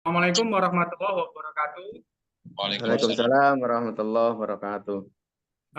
Assalamualaikum warahmatullahi wabarakatuh. Waalaikumsalam. Waalaikumsalam warahmatullahi wabarakatuh.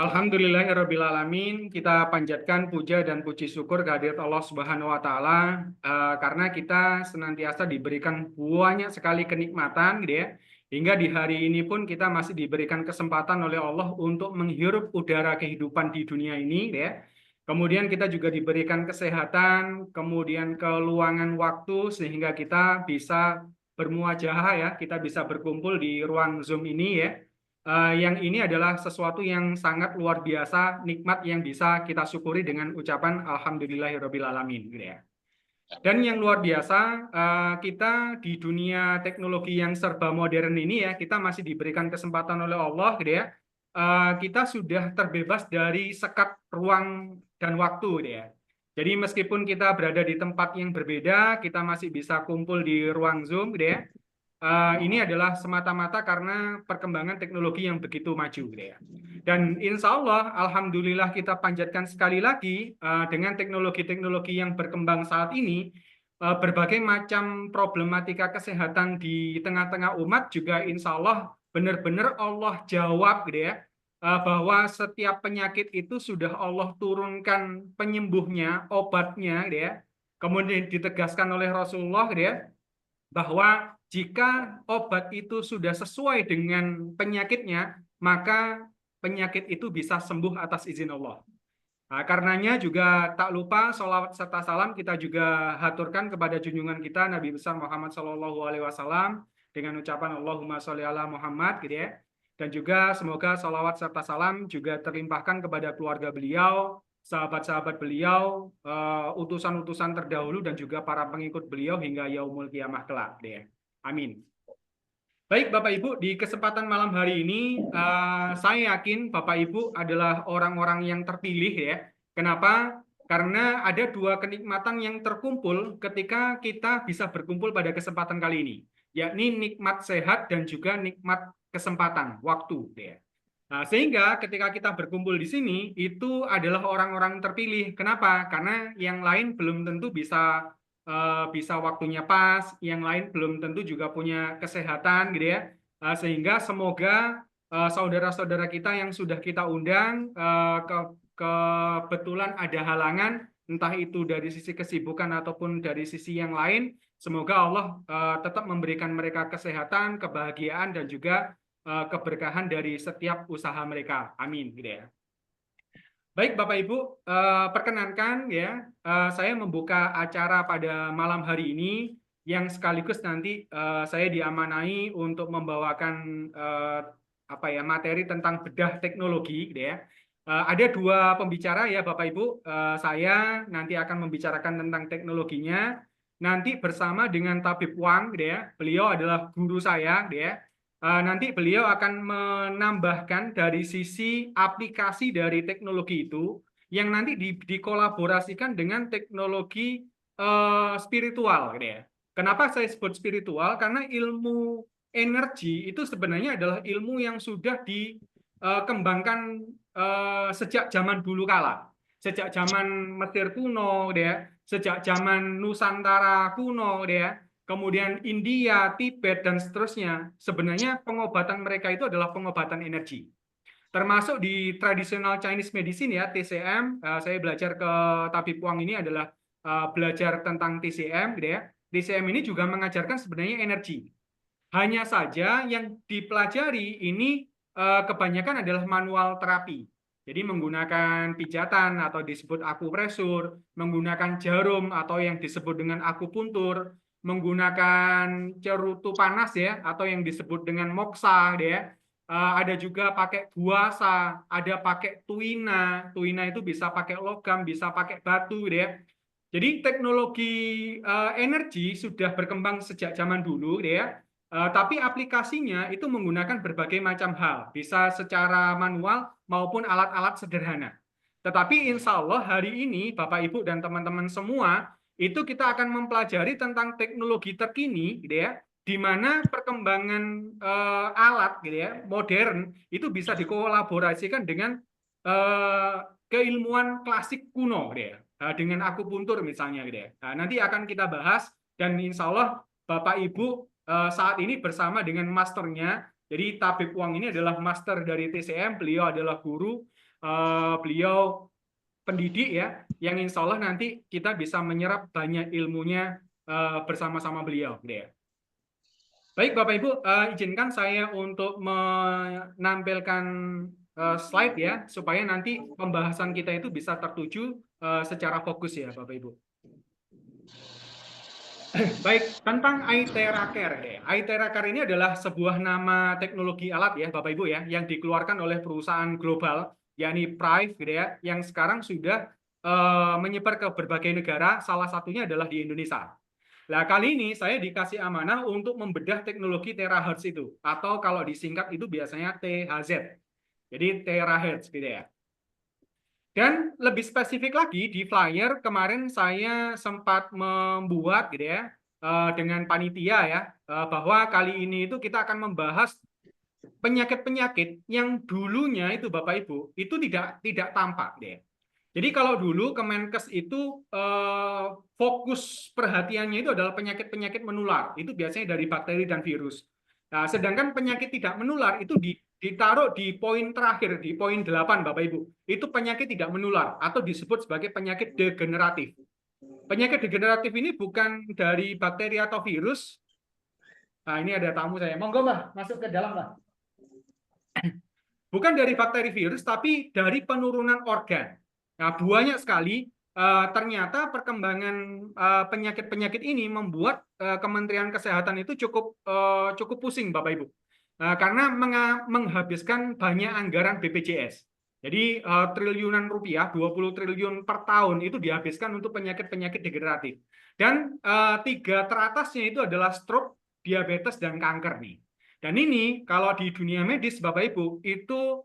Alhamdulillahirabbil alamin. Kita panjatkan puja dan puji syukur kehadirat Allah Subhanahu wa taala karena kita senantiasa diberikan banyak sekali kenikmatan gitu ya. Hingga di hari ini pun kita masih diberikan kesempatan oleh Allah untuk menghirup udara kehidupan di dunia ini gitu ya. Kemudian kita juga diberikan kesehatan, kemudian keluangan waktu sehingga kita bisa bermuajahah ya, kita bisa berkumpul di ruang Zoom ini ya. Yang ini adalah sesuatu yang sangat luar biasa, nikmat yang bisa kita syukuri dengan ucapan Alhamdulillahirabbil alamin gitu ya. Dan yang luar biasa, kita di dunia teknologi yang serba modern ini ya, kita masih diberikan kesempatan oleh Allah gitu ya. Kita sudah terbebas dari sekat ruang dan waktu gitu ya. Jadi meskipun kita berada di tempat yang berbeda, kita masih bisa kumpul di ruang Zoom gitu ya. Ini adalah semata-mata karena perkembangan teknologi yang begitu maju gitu ya. Dan insya Allah, alhamdulillah kita panjatkan sekali lagi dengan teknologi-teknologi yang berkembang saat ini, berbagai macam problematika kesehatan di tengah-tengah umat juga insya Allah benar-benar Allah jawab gitu ya, bahwa setiap penyakit itu sudah Allah turunkan penyembuhnya, obatnya gitu ya. Kemudian ditegaskan oleh Rasulullah gitu ya, bahwa jika obat itu sudah sesuai dengan penyakitnya, maka penyakit itu bisa sembuh atas izin Allah. Nah, karenanya juga tak lupa sholawat serta salam kita juga haturkan kepada junjungan kita Nabi besar Muhammad SAW dengan ucapan Allahumma sholli ala Muhammad gitu ya. Dan juga semoga sholawat serta salam juga terlimpahkan kepada keluarga beliau, sahabat-sahabat beliau, utusan-utusan terdahulu dan juga para pengikut beliau hingga yaumul kiamah kelak gitu ya. Amin. Baik Bapak Ibu, di kesempatan malam hari ini saya yakin Bapak Ibu adalah orang-orang yang terpilih ya. Kenapa? Karena ada dua kenikmatan yang terkumpul ketika kita bisa berkumpul pada kesempatan kali ini, yakni nikmat sehat dan juga nikmat kesempatan waktu ya. Nah, sehingga ketika kita berkumpul di sini itu adalah orang-orang terpilih. Kenapa? Karena yang lain belum tentu bisa waktunya pas, yang lain belum tentu juga punya kesehatan gitu ya. Sehingga semoga saudara-saudara kita yang sudah kita undang kebetulan ada halangan, entah itu dari sisi kesibukan ataupun dari sisi yang lain, semoga Allah tetap memberikan mereka kesehatan, kebahagiaan dan juga keberkahan dari setiap usaha mereka. Amin gitu ya. Baik Bapak Ibu, perkenankan ya, saya membuka acara pada malam hari ini yang sekaligus nanti saya diamanai untuk membawakan materi tentang bedah teknologi gitu ya. Ada dua pembicara ya Bapak Ibu, saya nanti akan membicarakan tentang teknologinya, nanti bersama dengan Tabib Wang gitu ya, beliau adalah guru saya gitu ya. Nanti beliau akan menambahkan dari sisi aplikasi dari teknologi itu yang nanti dikolaborasikan dengan teknologi spiritual gitu ya. Kenapa saya sebut spiritual? Karena ilmu energi itu sebenarnya adalah ilmu yang sudah dikembangkan sejak zaman dulu kala. Sejak zaman Mesir kuno gitu ya, sejak zaman Nusantara kuno gitu ya. Kemudian India, Tibet, dan seterusnya, sebenarnya pengobatan mereka itu adalah pengobatan energi. Termasuk di tradisional Chinese medicine ya, TCM, saya belajar ke Tabib Wang ini adalah belajar tentang TCM, gitu ya. TCM ini juga mengajarkan sebenarnya energi. Hanya saja yang dipelajari ini kebanyakan adalah manual terapi. Jadi menggunakan pijatan atau disebut akupresur, menggunakan jarum atau yang disebut dengan akupuntur, menggunakan cerutu panas ya atau yang disebut dengan moksa ya. Ada juga pakai guasa, ada pakai tuina. Tuina itu bisa pakai logam, bisa pakai batu ya. Jadi teknologi energi sudah berkembang sejak zaman dulu ya. Tapi aplikasinya itu menggunakan berbagai macam hal, bisa secara manual maupun alat-alat sederhana. Tetapi insya Allah hari ini Bapak Ibu dan teman-teman semua itu kita akan mempelajari tentang teknologi terkini gitu ya, di mana perkembangan alat gitu ya modern itu bisa dikolaborasikan dengan keilmuan klasik kuno gitu ya, dengan akupuntur misalnya gitu ya. Nah, nanti akan kita bahas dan insya Allah Bapak Ibu saat ini bersama dengan masternya. Jadi Tabib Wang ini adalah master dari TCM, beliau adalah guru, beliau pendidik ya, yang insya Allah nanti kita bisa menyerap banyak ilmunya bersama-sama beliau. Gitu ya. Baik Bapak Ibu, izinkan saya untuk menampilkan slide ya, supaya nanti pembahasan kita itu bisa tertuju secara fokus ya Bapak Ibu. Baik, tentang iTeraCare. iTeraCare ini adalah sebuah nama teknologi alat ya Bapak Ibu ya, yang dikeluarkan oleh perusahaan global, yakni Prive gitu ya, yang sekarang sudah menyebar ke berbagai negara, salah satunya adalah di Indonesia. Nah, kali ini saya dikasih amanah untuk membedah teknologi terahertz itu, atau kalau disingkat itu biasanya THZ. Jadi terahertz gitu ya. Dan lebih spesifik lagi di flyer kemarin saya sempat membuat gitu ya dengan panitia ya bahwa kali ini itu kita akan membahas penyakit-penyakit yang dulunya itu Bapak Ibu itu tidak tampak deh. Jadi kalau dulu Kemenkes itu fokus perhatiannya itu adalah penyakit-penyakit menular, itu biasanya dari bakteri dan virus. Nah, sedangkan penyakit tidak menular itu ditaruh di poin terakhir, di poin 8 Bapak Ibu. Itu penyakit tidak menular atau disebut sebagai penyakit degeneratif. Penyakit degeneratif ini bukan dari bakteri atau virus. Nah, ini ada tamu saya. Monggo Mbak, masuk ke dalam Mbak. Bukan dari bakteri virus, tapi dari penurunan organ. Nah, banyak sekali ternyata perkembangan penyakit-penyakit ini membuat Kementerian Kesehatan itu cukup pusing, Bapak Ibu. Karena menghabiskan banyak anggaran BPJS. Jadi triliunan rupiah, 20 triliun per tahun itu dihabiskan untuk penyakit-penyakit degeneratif. Dan 3 teratasnya itu adalah stroke, diabetes, dan kanker nih. Dan ini kalau di dunia medis, Bapak Ibu, itu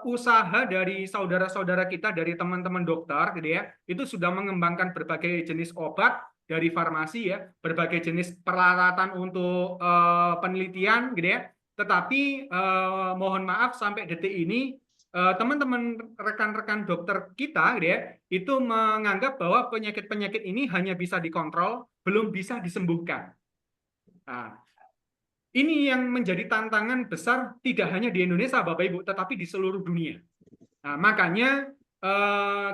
usaha dari saudara-saudara kita, dari teman-teman dokter, gitu ya, itu sudah mengembangkan berbagai jenis obat dari farmasi ya, berbagai jenis peralatan untuk penelitian, gitu ya. Tetapi mohon maaf sampai detik ini teman-teman rekan-rekan dokter kita, gitu ya, itu menganggap bahwa penyakit-penyakit ini hanya bisa dikontrol, belum bisa disembuhkan. Nah, ini yang menjadi tantangan besar tidak hanya di Indonesia, Bapak Ibu, tetapi di seluruh dunia. Nah, makanya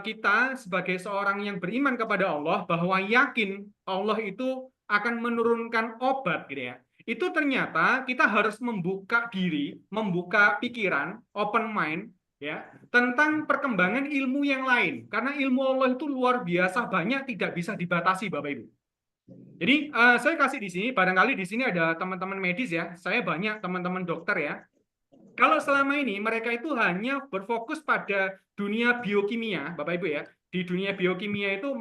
kita sebagai seorang yang beriman kepada Allah, bahwa yakin Allah itu akan menurunkan obat, gitu ya. Itu ternyata kita harus membuka diri, membuka pikiran, open mind, ya, tentang perkembangan ilmu yang lain. Karena ilmu Allah itu luar biasa banyak, tidak bisa dibatasi, Bapak Ibu. Jadi saya kasih di sini, barangkali di sini ada teman-teman medis ya, saya banyak teman-teman dokter ya. Kalau selama ini mereka itu hanya berfokus pada dunia biokimia, Bapak Ibu ya. Di dunia biokimia itu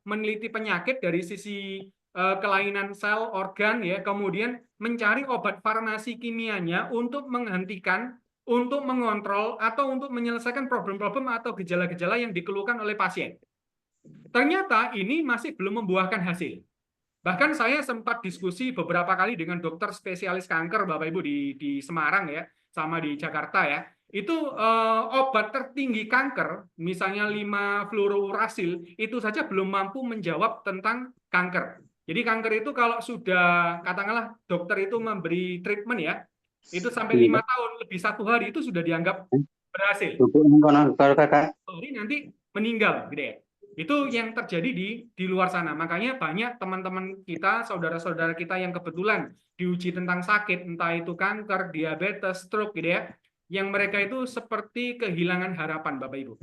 meneliti penyakit dari sisi kelainan sel, organ ya, kemudian mencari obat farmasi kimianya untuk menghentikan, untuk mengontrol atau untuk menyelesaikan problem-problem atau gejala-gejala yang dikeluhkan oleh pasien. Ternyata ini masih belum membuahkan hasil. Bahkan saya sempat diskusi beberapa kali dengan dokter spesialis kanker, Bapak Ibu, di Semarang ya, sama di Jakarta ya. Itu obat tertinggi kanker, misalnya 5-fluorouracil, itu saja belum mampu menjawab tentang kanker. Jadi kanker itu kalau sudah, katakanlah dokter itu memberi treatment ya, itu sampai 5 tahun, lebih 1 hari itu sudah dianggap berhasil. Jadi nanti meninggal, gitu ya. Itu yang terjadi di luar sana. Makanya banyak teman-teman kita, saudara-saudara kita yang kebetulan diuji tentang sakit, entah itu kanker, diabetes, stroke, gitu ya, yang mereka itu seperti kehilangan harapan, Bapak Ibu.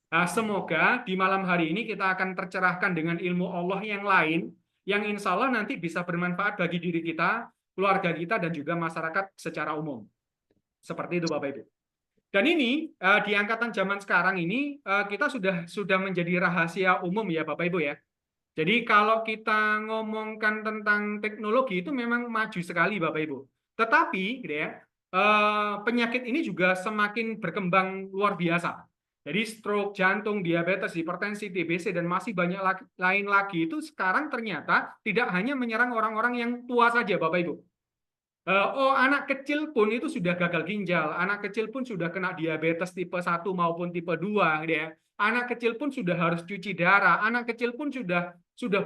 Nah, semoga di malam hari ini kita akan tercerahkan dengan ilmu Allah yang lain, yang insya Allah nanti bisa bermanfaat bagi diri kita, keluarga kita, dan juga masyarakat secara umum. Seperti itu, Bapak Ibu. Dan ini di angkatan zaman sekarang ini kita sudah menjadi rahasia umum ya Bapak Ibu ya. Jadi kalau kita ngomongkan tentang teknologi itu memang maju sekali Bapak Ibu. Tetapi gitu ya, penyakit ini juga semakin berkembang luar biasa. Jadi stroke, jantung, diabetes, hipertensi, TBC, dan masih banyak lain lagi itu sekarang ternyata tidak hanya menyerang orang-orang yang tua saja Bapak Ibu. Anak kecil pun itu sudah gagal ginjal, anak kecil pun sudah kena diabetes tipe 1 maupun tipe 2, gitu ya. Anak kecil pun sudah harus cuci darah, anak kecil pun sudah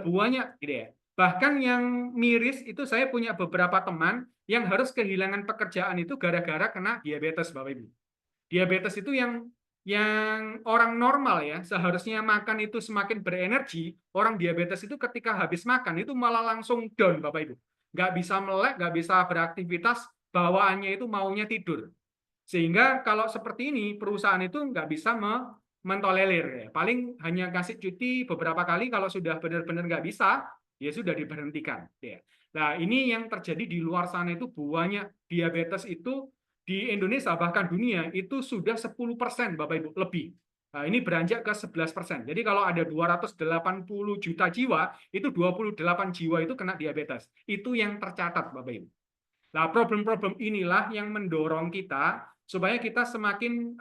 banyak, gitu ya. Bahkan yang miris itu saya punya beberapa teman yang harus kehilangan pekerjaan itu gara-gara kena diabetes, Bapak Ibu. Diabetes itu yang orang normal ya, seharusnya makan itu semakin berenergi, orang diabetes itu ketika habis makan itu malah langsung down, Bapak Ibu. Nggak bisa melek, nggak bisa beraktivitas, bawaannya itu maunya tidur. Sehingga kalau seperti ini, perusahaan itu nggak bisa mentolerir. Ya. Paling hanya kasih cuti beberapa kali, kalau sudah benar-benar nggak bisa, ya sudah diberhentikan. Ya. Nah, ini yang terjadi di luar sana itu banyak diabetes itu di Indonesia, bahkan dunia, itu sudah 10%, Bapak Ibu, lebih. Nah, ini beranjak ke 11%. Jadi kalau ada 280 juta jiwa, itu 28 jiwa itu kena diabetes. Itu yang tercatat, Bapak Ibu. Nah, problem-problem inilah yang mendorong kita supaya kita semakin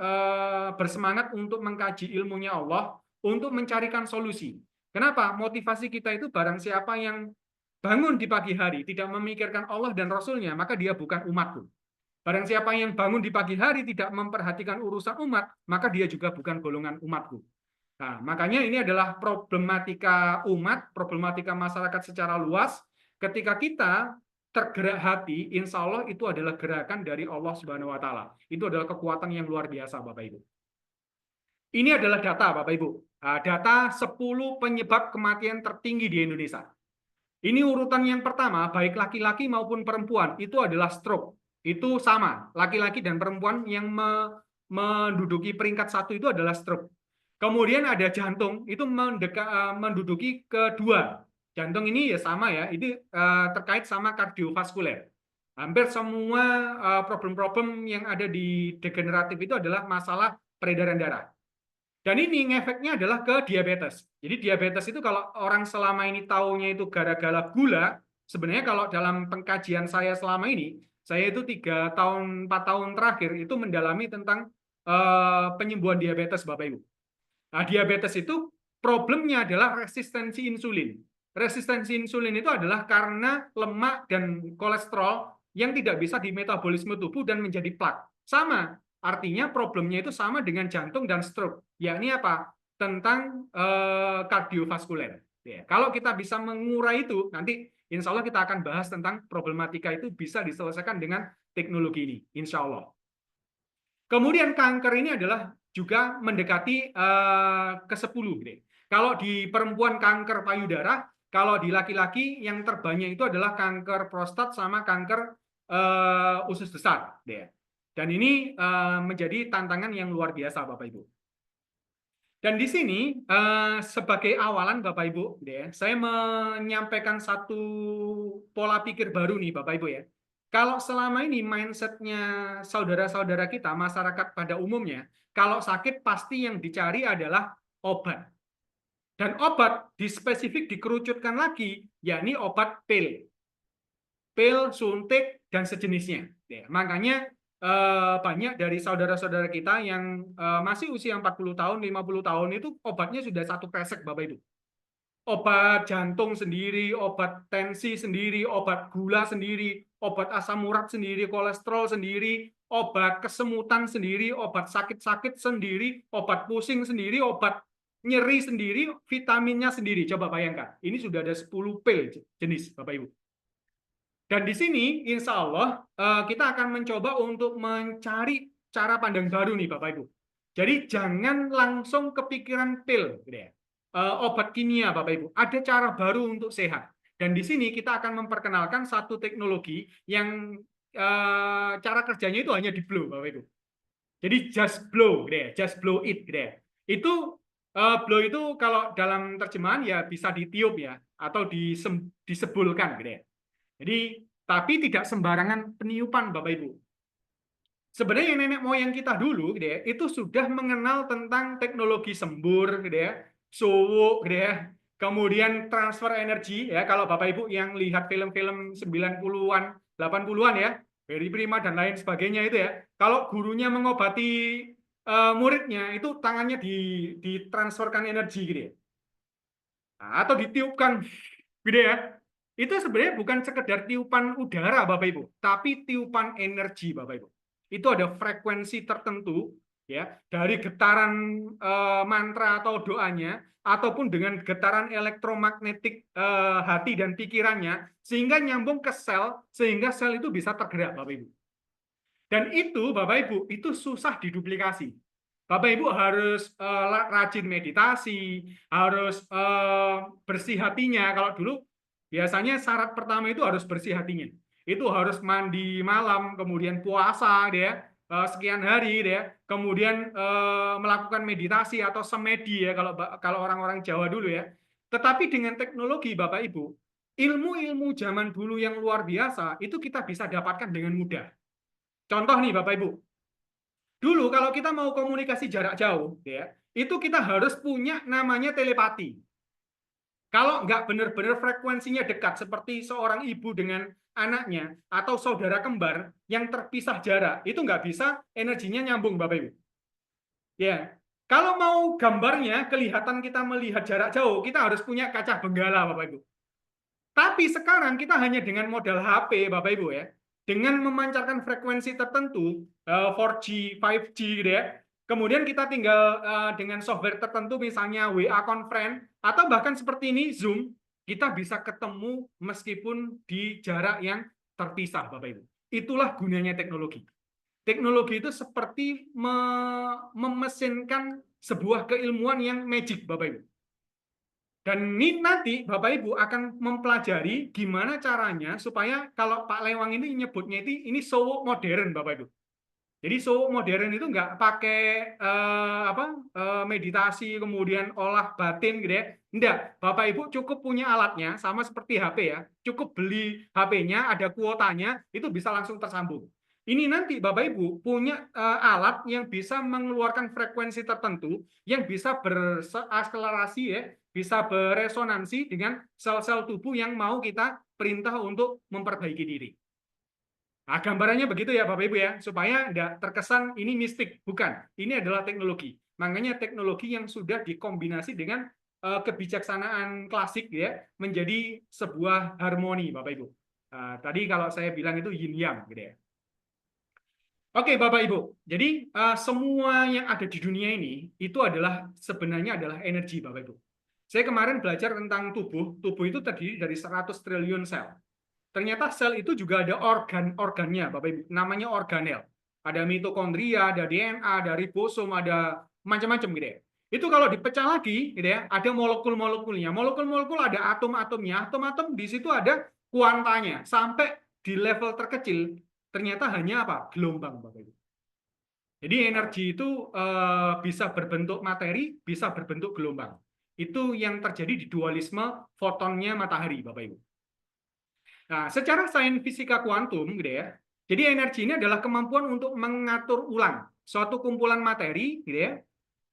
bersemangat untuk mengkaji ilmunya Allah, untuk mencarikan solusi. Kenapa? Motivasi kita itu barang siapa yang bangun di pagi hari, tidak memikirkan Allah dan Rasulnya, maka dia bukan umatku. Barang siapa yang bangun di pagi hari tidak memperhatikan urusan umat, maka dia juga bukan golongan umatku. Nah, makanya ini adalah problematika umat, problematika masyarakat secara luas. Ketika kita tergerak hati, insya Allah itu adalah gerakan dari Allah Subhanahu wa Ta'ala. Itu adalah kekuatan yang luar biasa, Bapak Ibu. Ini adalah data, Bapak Ibu. Nah, data 10 penyebab kematian tertinggi di Indonesia. Ini urutan yang pertama, baik laki-laki maupun perempuan, itu adalah stroke. Itu sama, laki-laki dan perempuan yang menduduki peringkat satu itu adalah stroke. Kemudian ada jantung, itu menduduki kedua. Jantung ini ya sama ya, ini terkait sama kardiovaskuler. Hampir semua problem-problem yang ada di degeneratif itu adalah masalah peredaran darah. Dan ini ngefeknya adalah ke diabetes. Jadi diabetes itu kalau orang selama ini taunya itu gara-gara gula, sebenarnya kalau dalam pengkajian saya selama ini, saya itu 3 tahun, 4 tahun terakhir itu mendalami tentang penyembuhan diabetes, Bapak Ibu. Nah, diabetes itu problemnya adalah resistensi insulin. Resistensi insulin itu adalah karena lemak dan kolesterol yang tidak bisa di metabolisme tubuh dan menjadi plak. Sama, artinya problemnya itu sama dengan jantung dan stroke. Yakni apa? Tentang kardiovaskuler. Ya, kalau kita bisa mengurai itu, nanti insya Allah kita akan bahas tentang problematika itu bisa diselesaikan dengan teknologi ini, insya Allah. Kemudian kanker ini adalah juga mendekati ke-10. Kalau di perempuan kanker payudara, kalau di laki-laki yang terbanyak itu adalah kanker prostat sama kanker usus besar. Dan ini menjadi tantangan yang luar biasa, Bapak Ibu. Dan di sini sebagai awalan, Bapak Ibu, saya menyampaikan satu pola pikir baru nih, Bapak Ibu ya. Kalau selama ini mindsetnya saudara-saudara kita, masyarakat pada umumnya, kalau sakit pasti yang dicari adalah obat. Dan obat dispesifik dikerucutkan lagi, yakni obat pil. Pil, suntik, dan sejenisnya. Makanya banyak dari saudara-saudara kita yang masih usia 40 tahun, 50 tahun itu obatnya sudah satu kresek, Bapak Ibu. Obat jantung sendiri, obat tensi sendiri, obat gula sendiri, obat asam urat sendiri, kolesterol sendiri, obat kesemutan sendiri, obat sakit-sakit sendiri, obat pusing sendiri, obat nyeri sendiri, vitaminnya sendiri. Coba bayangkan, ini sudah ada 10 pil jenis, Bapak Ibu. Dan di sini, insya Allah, kita akan mencoba untuk mencari cara pandang baru nih, Bapak Ibu. Jadi jangan langsung kepikiran pil, gitu ya. Obat kimia, Bapak Ibu. Ada cara baru untuk sehat. Dan di sini kita akan memperkenalkan satu teknologi yang cara kerjanya itu hanya di blow, Bapak Ibu. Jadi just blow, gitu ya. Just blow it, gitu ya. Itu blow itu kalau dalam terjemahan ya bisa ditiup ya, atau disebulkan, gitu ya. Jadi, tapi tidak sembarangan peniupan, Bapak Ibu. Sebenarnya nenek moyang kita dulu, gitu ya, itu sudah mengenal tentang teknologi sembur, gitu ya, suwu, gitu ya, kemudian transfer energi, ya, kalau Bapak Ibu yang lihat film-film 90-an, 80-an ya, Barry Prima dan lain sebagainya itu ya, kalau gurunya mengobati muridnya, itu tangannya ditransferkan energi, gitu ya, nah, atau ditiupkan, gitu ya. Itu sebenarnya bukan sekedar tiupan udara, Bapak Ibu, tapi tiupan energi, Bapak Ibu. Itu ada frekuensi tertentu ya, dari getaran mantra atau doanya, ataupun dengan getaran elektromagnetik hati dan pikirannya, sehingga nyambung ke sel, sehingga sel itu bisa tergerak, Bapak Ibu. Dan itu, Bapak Ibu, itu susah diduplikasi. Bapak Ibu harus rajin meditasi, harus bersih hatinya. Kalau dulu biasanya syarat pertama itu harus bersih hatinya. Itu harus mandi malam, kemudian puasa, dia sekian hari, dia kemudian melakukan meditasi atau semedi ya kalau orang-orang Jawa dulu ya. Tetapi dengan teknologi, Bapak Ibu, ilmu-ilmu zaman dulu yang luar biasa itu kita bisa dapatkan dengan mudah. Contoh nih Bapak Ibu, dulu kalau kita mau komunikasi jarak jauh, ya, itu kita harus punya namanya telepati. Kalau nggak benar-benar frekuensinya dekat, seperti seorang ibu dengan anaknya, atau saudara kembar yang terpisah jarak, itu nggak bisa energinya nyambung, Bapak Ibu. Ya, kalau mau gambarnya kelihatan kita melihat jarak jauh, kita harus punya kaca benggala, Bapak Ibu. Tapi sekarang kita hanya dengan modal HP, Bapak Ibu ya, dengan memancarkan frekuensi tertentu, 4G, 5G gitu ya, kemudian kita tinggal dengan software tertentu, misalnya WA Conference, atau bahkan seperti ini, Zoom, kita bisa ketemu meskipun di jarak yang terpisah, Bapak Ibu. Itulah gunanya teknologi. Teknologi itu seperti memesinkan sebuah keilmuan yang magic, Bapak Ibu. Dan ini nanti Bapak Ibu akan mempelajari gimana caranya supaya kalau Pak Lewang ini nyebutnya ini show modern, Bapak Ibu. Jadi show modern itu nggak pakai meditasi kemudian olah batin gitu ya. Enggak, Bapak Ibu cukup punya alatnya sama seperti HP ya. Cukup beli HP-nya, ada kuotanya, itu bisa langsung tersambung. Ini nanti Bapak Ibu punya alat yang bisa mengeluarkan frekuensi tertentu yang bisa berakselerasi ya, bisa beresonansi dengan sel-sel tubuh yang mau kita perintah untuk memperbaiki diri. Nah, gambarannya begitu ya Bapak Ibu ya, supaya tidak terkesan ini mistik. Bukan, ini adalah teknologi. Makanya teknologi yang sudah dikombinasi dengan kebijaksanaan klasik ya, menjadi sebuah harmoni Bapak Ibu. Tadi kalau saya bilang itu yin yang gitu ya. Oke Bapak Ibu, jadi semua yang ada di dunia ini itu sebenarnya adalah energi Bapak Ibu. Saya kemarin belajar tentang tubuh itu terdiri dari 100 triliun sel. Ternyata sel itu juga ada organ-organnya Bapak Ibu, namanya organel. Ada mitokondria, ada DNA, ada ribosom, ada macam-macam gitu ya. Itu kalau dipecah lagi gitu ya, ada molekul-molekulnya. Molekul-molekul ada atom-atomnya, atom-atom di situ ada kuantanya. Sampai di level terkecil ternyata hanya apa? Gelombang, Bapak Ibu. Jadi energi itu bisa berbentuk materi, bisa berbentuk gelombang. Itu yang terjadi di dualisme fotonnya matahari, Bapak Ibu. Nah, secara sains fisika kuantum, gitu ya. Jadi energi ini adalah kemampuan untuk mengatur ulang suatu kumpulan materi, gitu ya.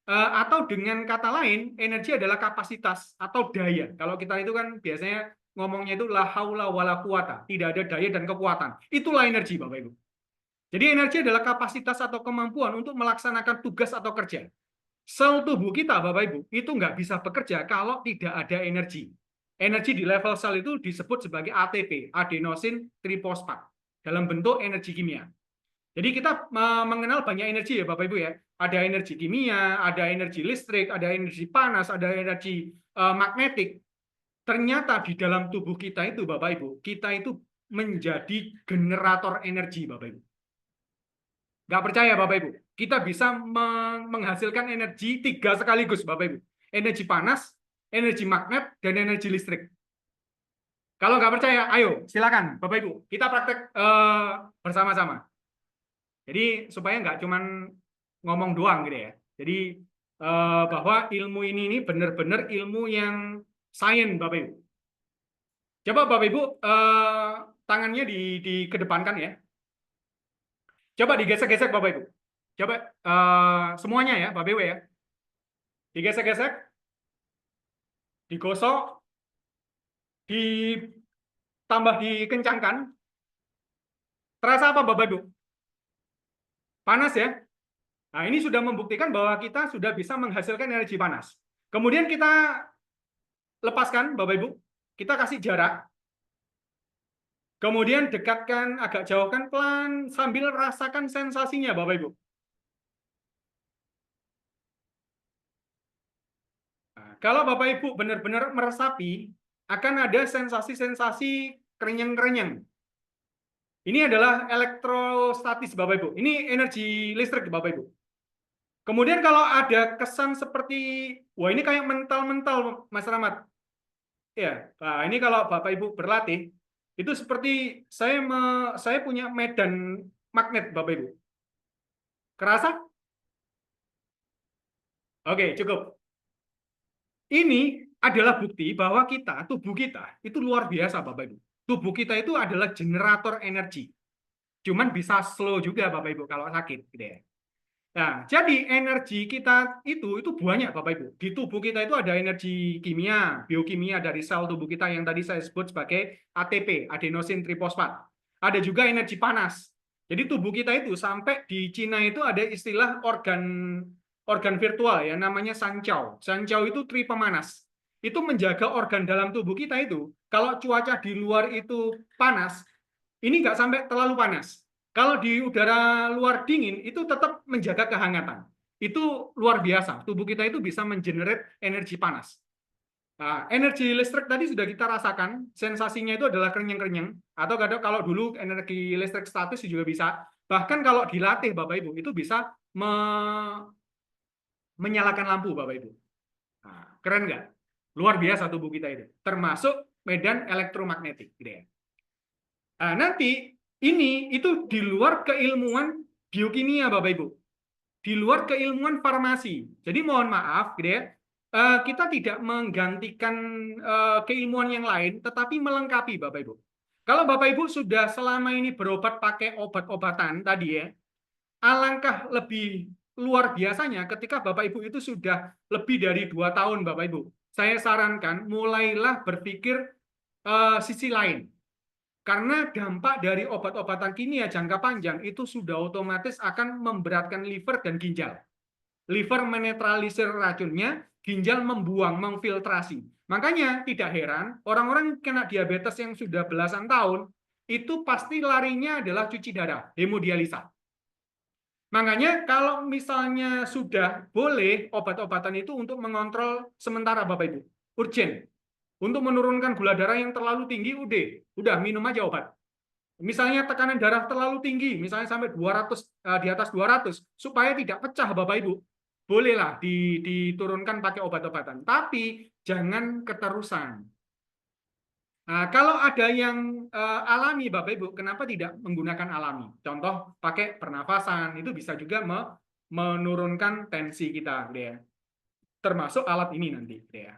Atau dengan kata lain, energi adalah kapasitas atau daya. Kalau kita itu kan biasanya ngomongnya itu la haula wala quwata, tidak ada daya dan kekuatan. Itulah energi, Bapak Ibu. Jadi energi adalah kapasitas atau kemampuan untuk melaksanakan tugas atau kerja. Sel tubuh kita, Bapak Ibu, itu nggak bisa bekerja kalau tidak ada energi. Energi di level sel itu disebut sebagai ATP, adenosin trifosfat, dalam bentuk energi kimia. Jadi kita mengenal banyak energi ya Bapak Ibu ya. Ada energi kimia, ada energi listrik, ada energi panas, ada energi magnetik. Ternyata di dalam tubuh kita itu Bapak Ibu, kita itu menjadi generator energi Bapak Ibu. Nggak percaya Bapak Ibu, kita bisa menghasilkan energi 3 sekaligus Bapak Ibu. Energi panas, energi magnet, dan energi listrik. Kalau nggak percaya, ayo silakan Bapak Ibu, kita praktek bersama-sama. Jadi supaya nggak cuman ngomong doang gitu ya. Jadi bahwa ilmu ini benar-benar ilmu yang sains Bapak Ibu. Coba Bapak Ibu tangannya dikedepankan ya. Coba digesek-gesek Bapak Ibu. Coba semuanya ya Bapak Ibu ya. Digesek-gesek, digosok, ditambah dikencangkan. Terasa apa Bapak Ibu? Panas ya? Nah, ini sudah membuktikan bahwa kita sudah bisa menghasilkan energi panas. Kemudian kita lepaskan Bapak Ibu. Kita kasih jarak. Kemudian dekatkan, agak jauhkan pelan sambil rasakan sensasinya Bapak Ibu. kalau Bapak Ibu benar-benar meresapi, akan ada sensasi-sensasi kerenyang-kerenyang. Ini adalah elektrostatis Bapak Ibu. Ini energi listrik Bapak Ibu. Kemudian kalau ada kesan seperti, wah ini kayak mental-mental Mas Rahmat. Ya, nah ini kalau Bapak Ibu berlatih, itu seperti saya punya medan magnet Bapak Ibu. Kerasa? Oke, cukup. Ini adalah bukti bahwa tubuh kita, itu luar biasa Bapak Ibu. Tubuh kita itu adalah generator energi. Cuman bisa slow juga Bapak Ibu kalau sakit, gitu ya. Nah, jadi energi kita itu banyak Bapak Ibu. Di tubuh kita itu ada energi kimia, biokimia dari sel tubuh kita yang tadi saya sebut sebagai ATP, adenosin trifosfat. Ada juga energi panas. Jadi tubuh kita itu sampai di Cina itu ada istilah organ virtual ya, namanya sancau. Sancau itu tri pemanas. Itu menjaga organ dalam tubuh kita itu. Kalau cuaca di luar itu panas, ini nggak sampai terlalu panas. Kalau di udara luar dingin, itu tetap menjaga kehangatan. Itu luar biasa. Tubuh kita itu bisa mengenerate energi panas. Nah, energi listrik tadi sudah kita rasakan, sensasinya itu adalah kerenyang-kerenyang. Atau kalau dulu energi listrik statis juga bisa. Bahkan kalau dilatih Bapak Ibu, itu bisa menyalakan lampu Bapak Ibu. Nah, keren nggak? Luar biasa tubuh kita itu. Termasuk medan elektromagnetik. Gitu ya. Nah, nanti ini itu di luar keilmuan biokimia Bapak Ibu. Di luar keilmuan farmasi. Jadi mohon maaf gitu ya. Kita tidak menggantikan keilmuan yang lain, tetapi melengkapi Bapak Ibu. Kalau Bapak Ibu sudah selama ini berobat pakai obat-obatan tadi ya, alangkah lebih luar biasanya ketika Bapak Ibu itu sudah lebih dari 2 tahun Bapak Ibu. Saya sarankan mulailah berpikir sisi lain. Karena dampak dari obat-obatan kimia jangka panjang itu sudah otomatis akan memberatkan liver dan ginjal. Liver menetralisir racunnya, ginjal membuang, memfiltrasi. Makanya tidak heran orang-orang kena diabetes yang sudah belasan tahun itu pasti larinya adalah cuci darah, hemodialisa. Makanya kalau misalnya sudah boleh obat-obatan itu untuk mengontrol sementara Bapak Ibu, urgent. Untuk menurunkan gula darah yang terlalu tinggi, udah minum aja obat. Misalnya tekanan darah terlalu tinggi, misalnya sampai 200 di atas 200, supaya tidak pecah Bapak Ibu, bolehlah diturunkan pakai obat-obatan. Tapi jangan keterusan. Nah, kalau ada yang alami Bapak Ibu, kenapa tidak menggunakan alami? Contoh pakai pernafasan, itu bisa juga menurunkan tensi kita, ya. Termasuk alat ini nanti, ya.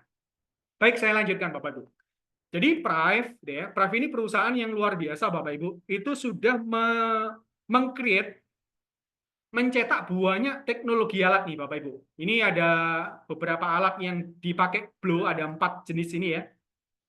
Baik, saya lanjutkan Bapak Ibu. Jadi Prive, ya, Prive ini perusahaan yang luar biasa Bapak Ibu, itu sudah mencetak banyak teknologi alat nih Bapak Ibu. Ini ada beberapa alat yang dipakai Blow, ada 4 jenis ini ya.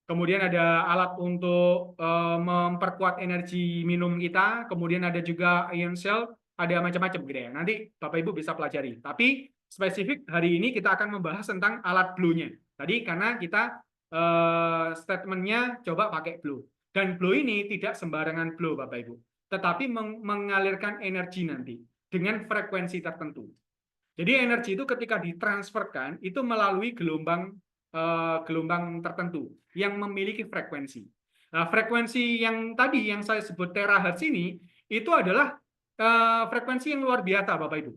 Kemudian ada alat untuk memperkuat energi minum kita, kemudian ada juga ion cell, ada macam-macam gitu ya. Nanti Bapak Ibu bisa pelajari. Tapi spesifik hari ini kita akan membahas tentang alat Blow-nya. Tadi karena kita statementnya coba pakai Blow. Dan Blow ini tidak sembarangan Blow Bapak Ibu, tetapi mengalirkan energi nanti dengan frekuensi tertentu. Jadi energi itu ketika ditransferkan itu melalui gelombang tertentu yang memiliki frekuensi. Nah, frekuensi yang tadi yang saya sebut terahertz ini itu adalah frekuensi yang luar biasa Bapak Ibu.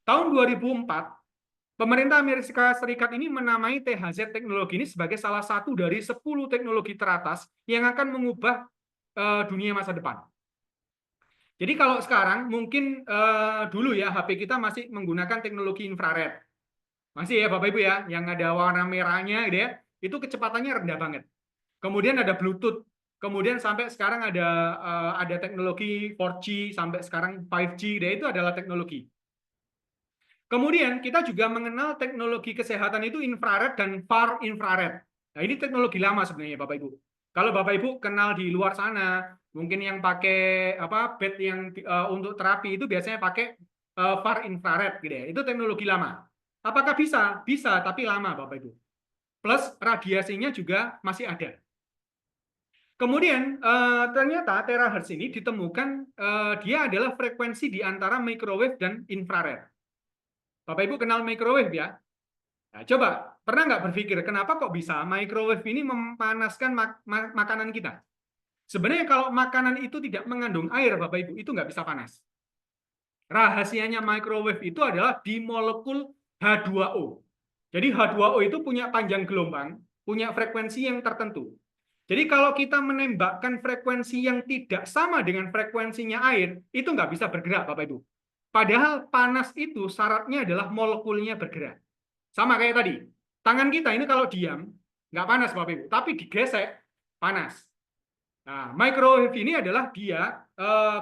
Tahun 2004 pemerintah Amerika Serikat ini menamai THZ teknologi ini sebagai salah satu dari 10 teknologi teratas yang akan mengubah dunia masa depan. Jadi kalau sekarang mungkin dulu ya HP kita masih menggunakan teknologi infrared. Masih ya Bapak Ibu ya, yang ada warna merahnya gitu ya, itu kecepatannya rendah banget. Kemudian ada Bluetooth, kemudian sampai sekarang ada teknologi 4G sampai sekarang 5G, itu adalah teknologi. Kemudian kita juga mengenal teknologi kesehatan itu infrared dan far infrared. Nah, ini teknologi lama sebenarnya Bapak Ibu. Kalau Bapak Ibu kenal di luar sana, mungkin yang pakai bed yang untuk terapi itu biasanya pakai far infrared gitu ya. Itu teknologi lama. Apakah bisa? Bisa, tapi lama Bapak Ibu. Plus radiasinya juga masih ada. Kemudian ternyata terahertz ini ditemukan dia adalah frekuensi di antara microwave dan infrared. Bapak Ibu kenal microwave ya? Nah, coba, pernah nggak berpikir kenapa kok bisa microwave ini memanaskan makanan kita? Sebenarnya kalau makanan itu tidak mengandung air, Bapak Ibu, itu nggak bisa panas. Rahasianya microwave itu adalah di molekul H2O. Jadi H2O itu punya panjang gelombang, punya frekuensi yang tertentu. Jadi kalau kita menembakkan frekuensi yang tidak sama dengan frekuensinya air, itu nggak bisa bergerak, Bapak Ibu. Padahal panas itu syaratnya adalah molekulnya bergerak. Sama kayak tadi, tangan kita ini kalau diam, nggak panas Bapak Ibu, tapi digesek, panas. Nah, microwave ini adalah dia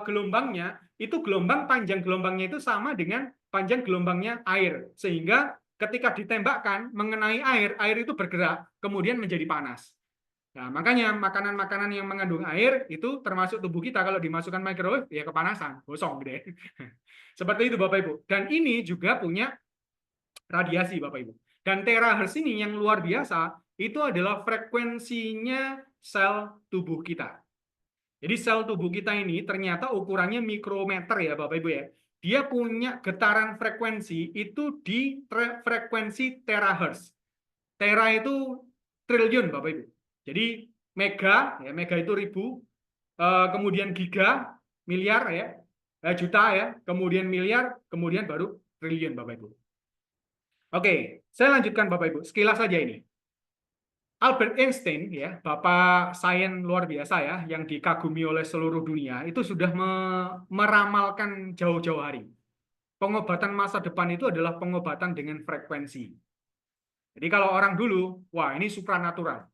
gelombangnya, itu gelombang panjang gelombangnya itu sama dengan panjang gelombangnya air. Sehingga ketika ditembakkan mengenai air, air itu bergerak, kemudian menjadi panas. Nah, makanya makanan-makanan yang mengandung air itu termasuk tubuh kita kalau dimasukkan microwave, ya kepanasan, gosong gede. Seperti itu Bapak Ibu. Dan ini juga punya radiasi Bapak Ibu. Dan terahertz ini yang luar biasa, itu adalah frekuensinya sel tubuh kita. Jadi sel tubuh kita ini ternyata ukurannya mikrometer ya Bapak Ibu ya. Dia punya getaran frekuensi itu di frekuensi terahertz. Tera itu triliun Bapak Ibu. Jadi mega, ya mega itu ribu, kemudian giga, miliar ya, juta ya, kemudian miliar, kemudian baru triliun Bapak Ibu. Oke, saya lanjutkan Bapak Ibu, sekilas saja ini. Albert Einstein ya, bapak sains luar biasa ya, yang dikagumi oleh seluruh dunia, itu sudah meramalkan jauh-jauh hari. Pengobatan masa depan itu adalah pengobatan dengan frekuensi. Jadi kalau orang dulu, wah ini supranatural.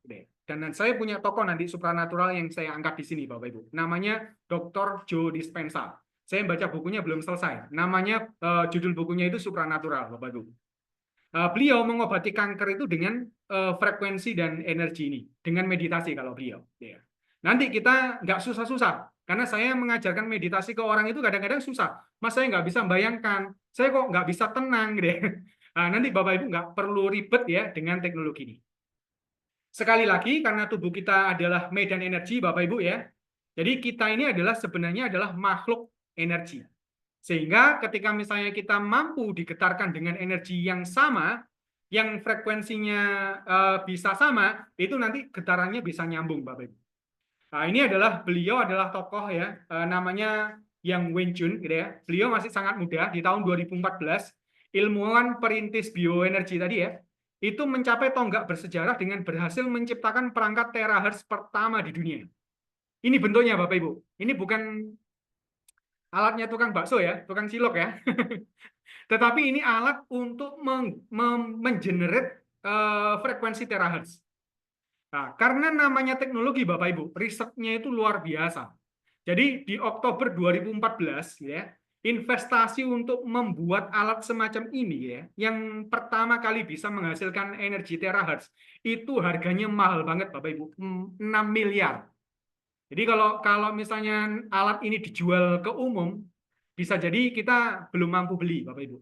Dan saya punya tokoh nanti supranatural yang saya angkat di sini Bapak Ibu. Namanya Dr. Joe Dispenza. Saya baca bukunya belum selesai. Namanya judul bukunya itu Supranatural Bapak Ibu. Beliau mengobati kanker itu dengan frekuensi dan energi ini, dengan meditasi kalau beliau. Ya. Nanti kita nggak susah-susah, karena saya mengajarkan meditasi ke orang itu kadang-kadang susah. Mas saya nggak bisa membayangkan, saya kok nggak bisa tenang, gitu. Nah, nanti Bapak Ibu nggak perlu ribet ya dengan teknologi ini. Sekali lagi, karena tubuh kita adalah medan energi, Bapak Ibu ya. Jadi kita ini adalah sebenarnya adalah makhluk energi. Sehingga ketika misalnya kita mampu digetarkan dengan energi yang sama, yang frekuensinya bisa sama, itu nanti getarannya bisa nyambung, Bapak Ibu. Nah, ini adalah beliau adalah tokoh ya, namanya Yang Wenjun, gitu ya. Beliau masih sangat muda, di tahun 2014, ilmuwan perintis bioenergi tadi ya, itu mencapai tonggak bersejarah dengan berhasil menciptakan perangkat terahertz pertama di dunia. Ini bentuknya, Bapak Ibu. Ini bukan alatnya tukang bakso ya, tukang cilok ya. Tetapi ini alat untuk mengenerate frekuensi terahertz. Nah, karena namanya teknologi Bapak Ibu, risetnya itu luar biasa. Jadi di Oktober 2014 ya, investasi untuk membuat alat semacam ini ya, yang pertama kali bisa menghasilkan energi terahertz, itu harganya mahal banget Bapak Ibu, 6 miliar. Jadi kalau misalnya alat ini dijual ke umum, bisa jadi kita belum mampu beli, Bapak Ibu.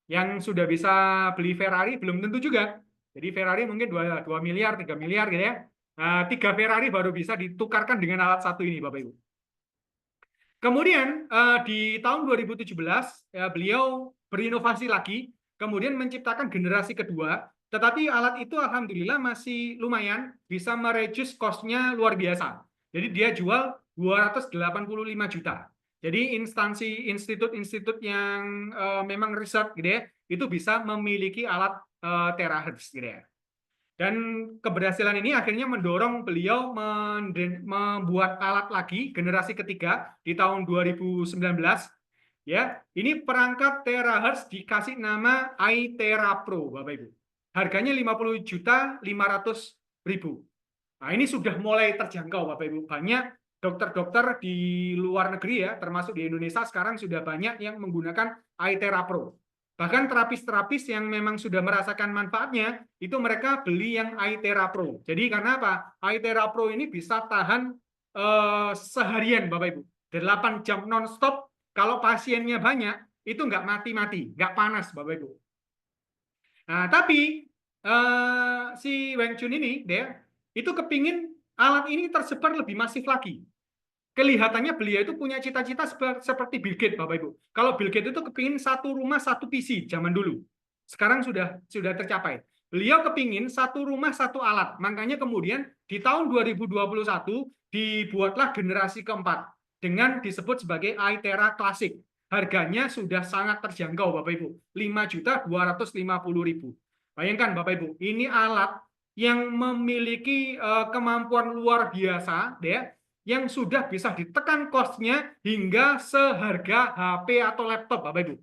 Yang sudah bisa beli Ferrari belum tentu juga. Jadi Ferrari mungkin 2 miliar, 3 miliar gitu ya. Nah, 3 Ferrari baru bisa ditukarkan dengan alat satu ini, Bapak Ibu. Kemudian di tahun 2017 beliau berinovasi lagi, kemudian menciptakan generasi kedua, tetapi alat itu alhamdulillah masih lumayan bisa mereduce cost-nya luar biasa. Jadi dia jual 285 juta. Jadi institut-institut yang memang riset gitu ya, itu bisa memiliki alat terahertz gitu ya. Dan keberhasilan ini akhirnya mendorong beliau membuat alat lagi generasi ketiga di tahun 2019. Ya, ini perangkat terahertz dikasih nama iTera Pro, Bapak Ibu. Harganya 50.500.000. Nah, ini sudah mulai terjangkau, Bapak Ibu. Banyak dokter-dokter di luar negeri ya, termasuk di Indonesia sekarang sudah banyak yang menggunakan iTera Pro. Bahkan terapis-terapis yang memang sudah merasakan manfaatnya, itu mereka beli yang iTera Pro. Jadi karena apa? iTera Pro ini bisa tahan seharian, Bapak Ibu. 8 jam non-stop, kalau pasiennya banyak, itu nggak mati-mati, nggak panas, Bapak Ibu. Nah, tapi si Weng Chun ini, dia itu kepingin alat ini tersebar lebih masif lagi. Kelihatannya beliau itu punya cita-cita seperti Bill Gates, Bapak Ibu. Kalau Bill Gates itu kepingin satu rumah, satu PC zaman dulu. Sekarang sudah tercapai. Beliau kepingin satu rumah satu alat. Makanya kemudian di tahun 2021 dibuatlah generasi keempat dengan disebut sebagai iTera Classic. Harganya sudah sangat terjangkau Bapak Ibu, 5.250.000. Bayangkan Bapak Ibu, ini alat yang memiliki kemampuan luar biasa ya, yang sudah bisa ditekan cost-nya hingga seharga HP atau laptop Bapak Ibu.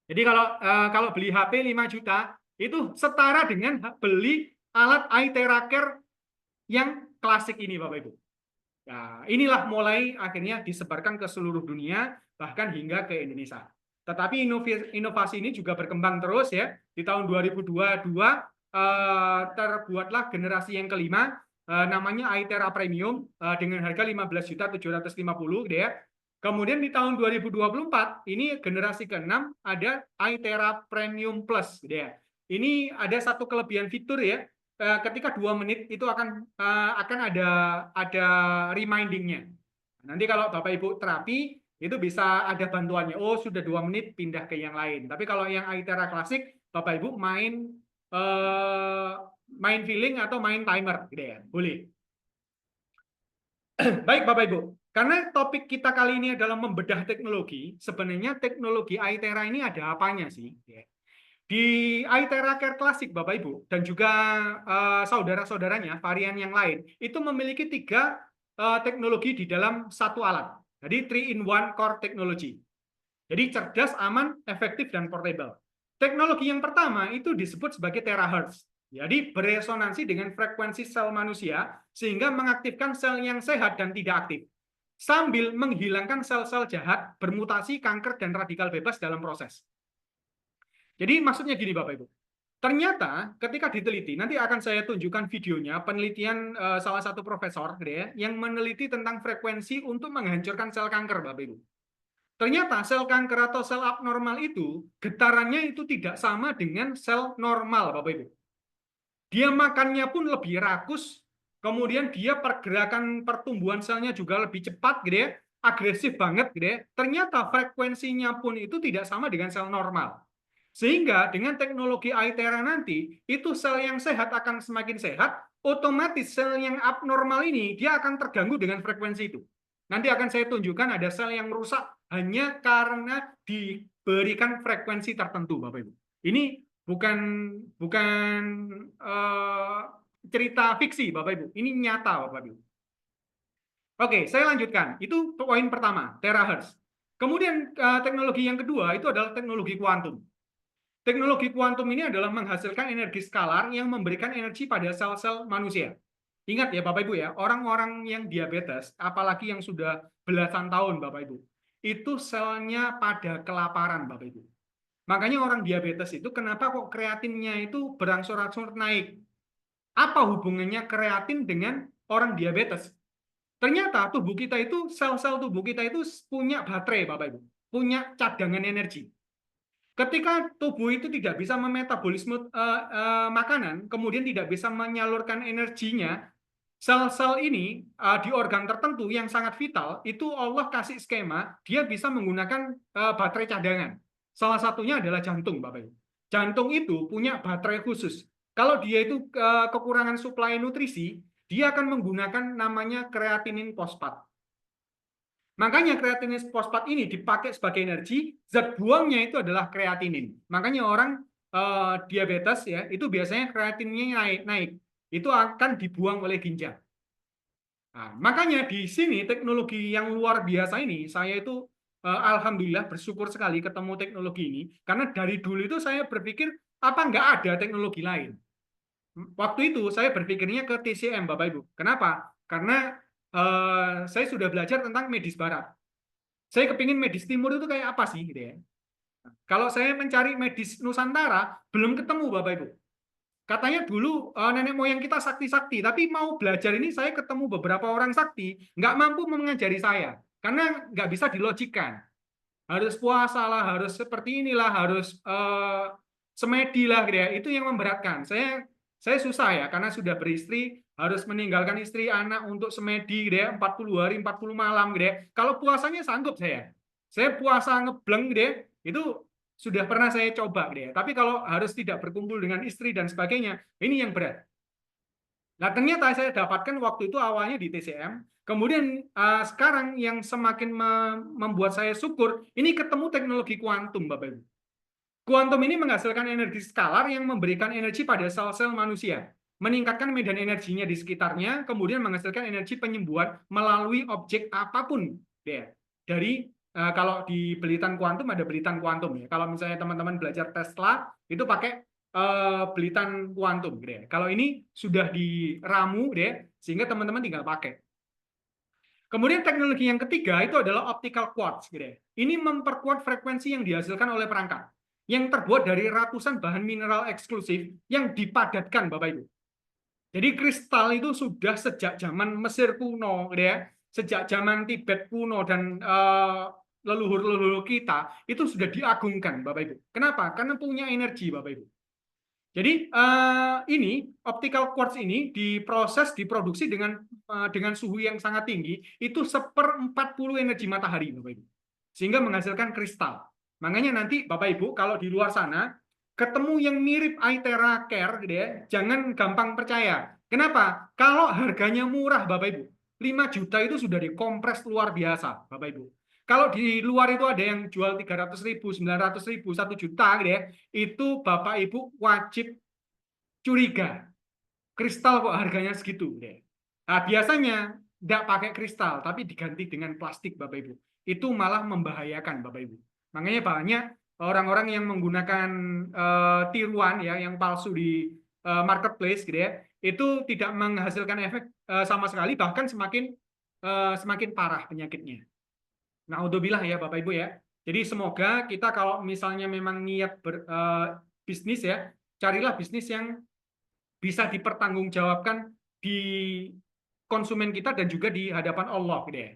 Jadi kalau beli HP 5 juta itu setara dengan beli alat iTera Care yang klasik ini Bapak Ibu. Nah, inilah mulai akhirnya disebarkan ke seluruh dunia bahkan hingga ke Indonesia. Tetapi inovasi ini juga berkembang terus ya. Di tahun 2022 terbuatlah generasi yang kelima namanya iTera Premium dengan harga 15.750.000 gitu ya. Kemudian di tahun 2024 ini generasi ke-6 ada iTera Premium Plus gitu ya. Ini ada satu kelebihan fitur ya. Ketika 2 menit itu akan ada remindingnya. Nanti kalau Bapak Ibu terapi itu bisa ada bantuannya. Oh sudah 2 menit pindah ke yang lain. Tapi kalau yang iTera Classic Bapak Ibu main feeling atau main timer gitu ya. Boleh. Baik Bapak Ibu, karena topik kita kali ini adalah membedah teknologi, sebenarnya teknologi iTera ini ada apanya sih? Di iTera Care Classic Bapak Ibu dan juga saudara-saudaranya varian yang lain itu memiliki 3 teknologi di dalam satu alat. Jadi 3-in-1 core technology. Jadi cerdas, aman, efektif dan portable. Teknologi yang pertama itu disebut sebagai terahertz. Jadi beresonansi dengan frekuensi sel manusia sehingga mengaktifkan sel yang sehat dan tidak aktif sambil menghilangkan sel-sel jahat, bermutasi, kanker dan radikal bebas dalam proses. Jadi maksudnya gini Bapak Ibu, ternyata ketika diteliti, nanti akan saya tunjukkan videonya, penelitian salah satu profesor ya, yang meneliti tentang frekuensi untuk menghancurkan sel kanker Bapak Ibu. Ternyata sel kanker atau sel abnormal itu, getarannya itu tidak sama dengan sel normal Bapak Ibu. Dia makannya pun lebih rakus, kemudian dia pergerakan pertumbuhan selnya juga lebih cepat gitu ya, agresif banget gitu ya. Ternyata frekuensinya pun itu tidak sama dengan sel normal. Sehingga dengan teknologi iTera nanti, itu sel yang sehat akan semakin sehat, otomatis sel yang abnormal ini dia akan terganggu dengan frekuensi itu. Nanti akan saya tunjukkan ada sel yang rusak hanya karena diberikan frekuensi tertentu, Bapak Ibu. Ini bukan cerita fiksi, Bapak Ibu. Ini nyata, Bapak Ibu. Oke, saya lanjutkan. Itu poin pertama, terahertz. Kemudian teknologi yang kedua itu adalah teknologi kuantum. Teknologi kuantum ini adalah menghasilkan energi skalar yang memberikan energi pada sel-sel manusia. Ingat ya Bapak Ibu ya, orang-orang yang diabetes, apalagi yang sudah belasan tahun Bapak Ibu, itu selnya pada kelaparan Bapak Ibu. Makanya orang diabetes itu kenapa kok kreatinnya itu berangsur-angsur naik? Apa hubungannya kreatin dengan orang diabetes? Ternyata tubuh kita itu, sel-sel tubuh kita itu punya baterai Bapak Ibu, punya cadangan energi. Ketika tubuh itu tidak bisa memetabolisme makanan, kemudian tidak bisa menyalurkan energinya, sel-sel ini di organ tertentu yang sangat vital, itu Allah kasih skema, dia bisa menggunakan baterai cadangan. Salah satunya adalah jantung, Bapak Ibu. Jantung itu punya baterai khusus. Kalau dia itu kekurangan suplai nutrisi, dia akan menggunakan namanya kreatinin fosfat. Makanya kreatinin fosfat ini dipakai sebagai energi, zat buangnya itu adalah kreatinin. Makanya orang diabetes ya, itu biasanya kreatinnya naik. Itu akan dibuang oleh ginjal. Nah, makanya di sini teknologi yang luar biasa ini, saya itu alhamdulillah bersyukur sekali ketemu teknologi ini, karena dari dulu itu saya berpikir apa nggak ada teknologi lain. Waktu itu saya berpikirnya ke TCM Bapak Ibu. Kenapa? Karena saya sudah belajar tentang medis barat. Saya kepingin medis timur itu kayak apa sih gitu ya. Kalau saya mencari medis Nusantara, belum ketemu Bapak Ibu. Katanya dulu nenek moyang kita sakti-sakti, tapi mau belajar ini saya ketemu beberapa orang sakti, nggak mampu mengajari saya. Karena nggak bisa dilogikan. Harus puasa lah, harus seperti inilah, harus semedi lah gitu ya. Itu yang memberatkan. Saya susah ya, karena sudah beristri, harus meninggalkan istri, anak untuk semedi gitu ya, 40 hari, 40 malam gitu ya. Kalau puasanya sanggup saya. Saya puasa ngebleng gitu ya, itu sudah pernah saya coba gitu ya. Tapi kalau harus tidak berkumpul dengan istri dan sebagainya, ini yang berat. Nah, ternyata saya dapatkan waktu itu awalnya di TCM, kemudian sekarang yang semakin membuat saya syukur, ini ketemu teknologi kuantum, Bapak Ibu. Kuantum ini menghasilkan energi skalar yang memberikan energi pada sel-sel manusia, meningkatkan medan energinya di sekitarnya, kemudian menghasilkan energi penyembuhan melalui objek apapun. Ya. Dari kalau di belitan kuantum ada belitan kuantum ya. Kalau misalnya teman-teman belajar Tesla itu pakai belitan kuantum, gitu ya. Kalau ini sudah diramu, deh, sehingga teman-teman tinggal pakai. Kemudian teknologi yang ketiga itu adalah optical quartz, gitu ya. Ini memperkuat frekuensi yang dihasilkan oleh perangkat, yang terbuat dari ratusan bahan mineral eksklusif yang dipadatkan, Bapak Ibu. Jadi kristal itu sudah sejak zaman Mesir kuno, gitu ya. Sejak zaman Tibet kuno dan leluhur-leluhur kita itu sudah diagungkan, Bapak Ibu. Kenapa? Karena punya energi, Bapak Ibu. Jadi ini optical quartz ini diproses, diproduksi dengan suhu yang sangat tinggi, itu 1/40 energi matahari, Bapak Ibu. Sehingga menghasilkan kristal. Makanya nanti Bapak Ibu kalau di luar sana ketemu yang mirip Aetera Care, gitu ya, jangan gampang percaya. Kenapa? Kalau harganya murah, Bapak Ibu, 5 juta itu sudah dikompres luar biasa, Bapak Ibu. Kalau di luar itu ada yang jual 300.000, 900.000, 1 juta, gitu ya, itu Bapak Ibu wajib curiga. Kristal kok harganya segitu, gitu ya. Nah, biasanya tidak pakai kristal, tapi diganti dengan plastik, Bapak Ibu. Itu malah membahayakan, Bapak Ibu. Makanya banyak orang-orang yang menggunakan tiruan ya, yang palsu di marketplace, gitu ya, itu tidak menghasilkan efek sama sekali, bahkan semakin parah penyakitnya. Naudzubillah ya Bapak Ibu ya. Jadi semoga kita kalau misalnya memang niat bisnis ya, carilah bisnis yang bisa dipertanggungjawabkan di konsumen kita dan juga di hadapan Allah gitu ya.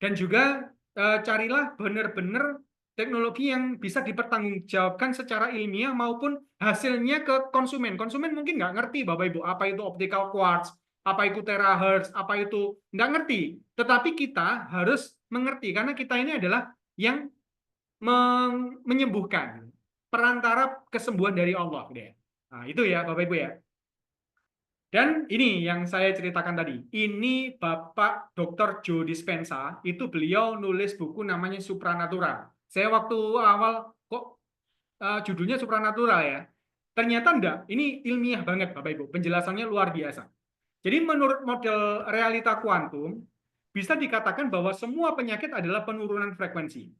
Dan juga carilah benar-benar teknologi yang bisa dipertanggungjawabkan secara ilmiah maupun hasilnya ke konsumen. Konsumen mungkin nggak ngerti Bapak Ibu apa itu optical quartz, apa itu terahertz, apa itu nggak ngerti. Tetapi kita harus mengerti karena kita ini adalah yang menyembuhkan perantara kesembuhan dari Allah. Gitu ya. Nah, itu ya Bapak Ibu ya. Dan ini yang saya ceritakan tadi. Ini Bapak Dr. Joe Dispenza, itu beliau nulis buku namanya Supranatural. Saya waktu awal kok judulnya Supranatural ya. Ternyata enggak, ini ilmiah banget Bapak Ibu. Penjelasannya luar biasa. Jadi menurut model realita kuantum, bisa dikatakan bahwa semua penyakit adalah penurunan frekuensi.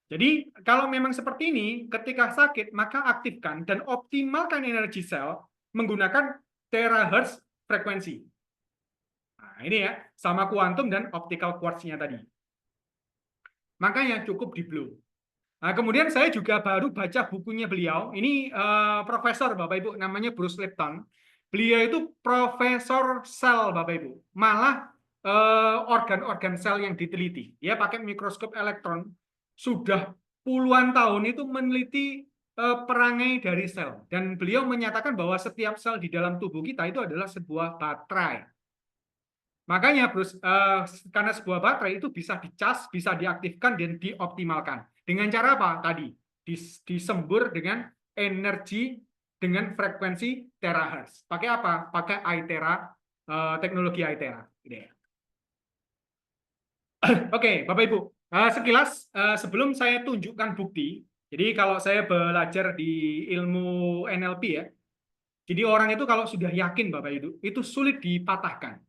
Jadi kalau memang seperti ini, ketika sakit, maka aktifkan dan optimalkan energi sel menggunakan terahertz frekuensi. Nah, ini ya, sama kuantum dan optical quartz-nya tadi. Makanya cukup di blue. Nah, kemudian saya juga baru baca bukunya beliau. Ini profesor Bapak Ibu, namanya Bruce Lipton. Beliau itu profesor sel Bapak Ibu. Malah organ-organ sel yang diteliti. Dia pakai mikroskop elektron. Sudah puluhan tahun itu meneliti perangai dari sel. Dan beliau menyatakan bahwa setiap sel di dalam tubuh kita itu adalah sebuah baterai. Makanya Bruce, karena sebuah baterai itu bisa dicas, bisa diaktifkan dan dioptimalkan. Dengan cara apa? Tadi disembur dengan energi dengan frekuensi terahertz. Pakai apa? Pakai Aetera, teknologi Aetera. Oke, Bapak Ibu. Sekilas sebelum saya tunjukkan bukti, jadi kalau saya belajar di ilmu NLP ya, jadi orang itu kalau sudah yakin Bapak Ibu, itu sulit dipatahkan.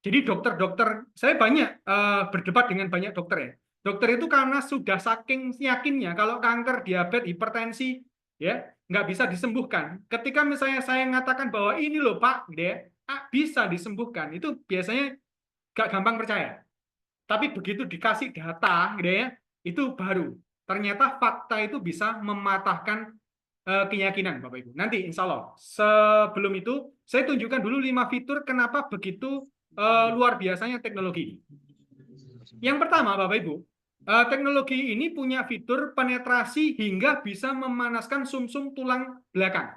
Jadi dokter-dokter, saya banyak berdebat dengan banyak dokter ya. Dokter itu karena sudah saking yakinnya kalau kanker, diabetes, hipertensi, ya nggak bisa disembuhkan. Ketika misalnya saya mengatakan bahwa ini loh Pak, gitu ya, bisa disembuhkan, itu biasanya nggak gampang percaya. Tapi begitu dikasih data, gitu ya, itu baru. Ternyata fakta itu bisa mematahkan keyakinan Bapak Ibu. Nanti insya Allah. Sebelum itu, saya tunjukkan dulu 5 fitur kenapa begitu luar biasanya teknologi. Yang pertama, Bapak Ibu, teknologi ini punya fitur penetrasi hingga bisa memanaskan sumsum tulang belakang.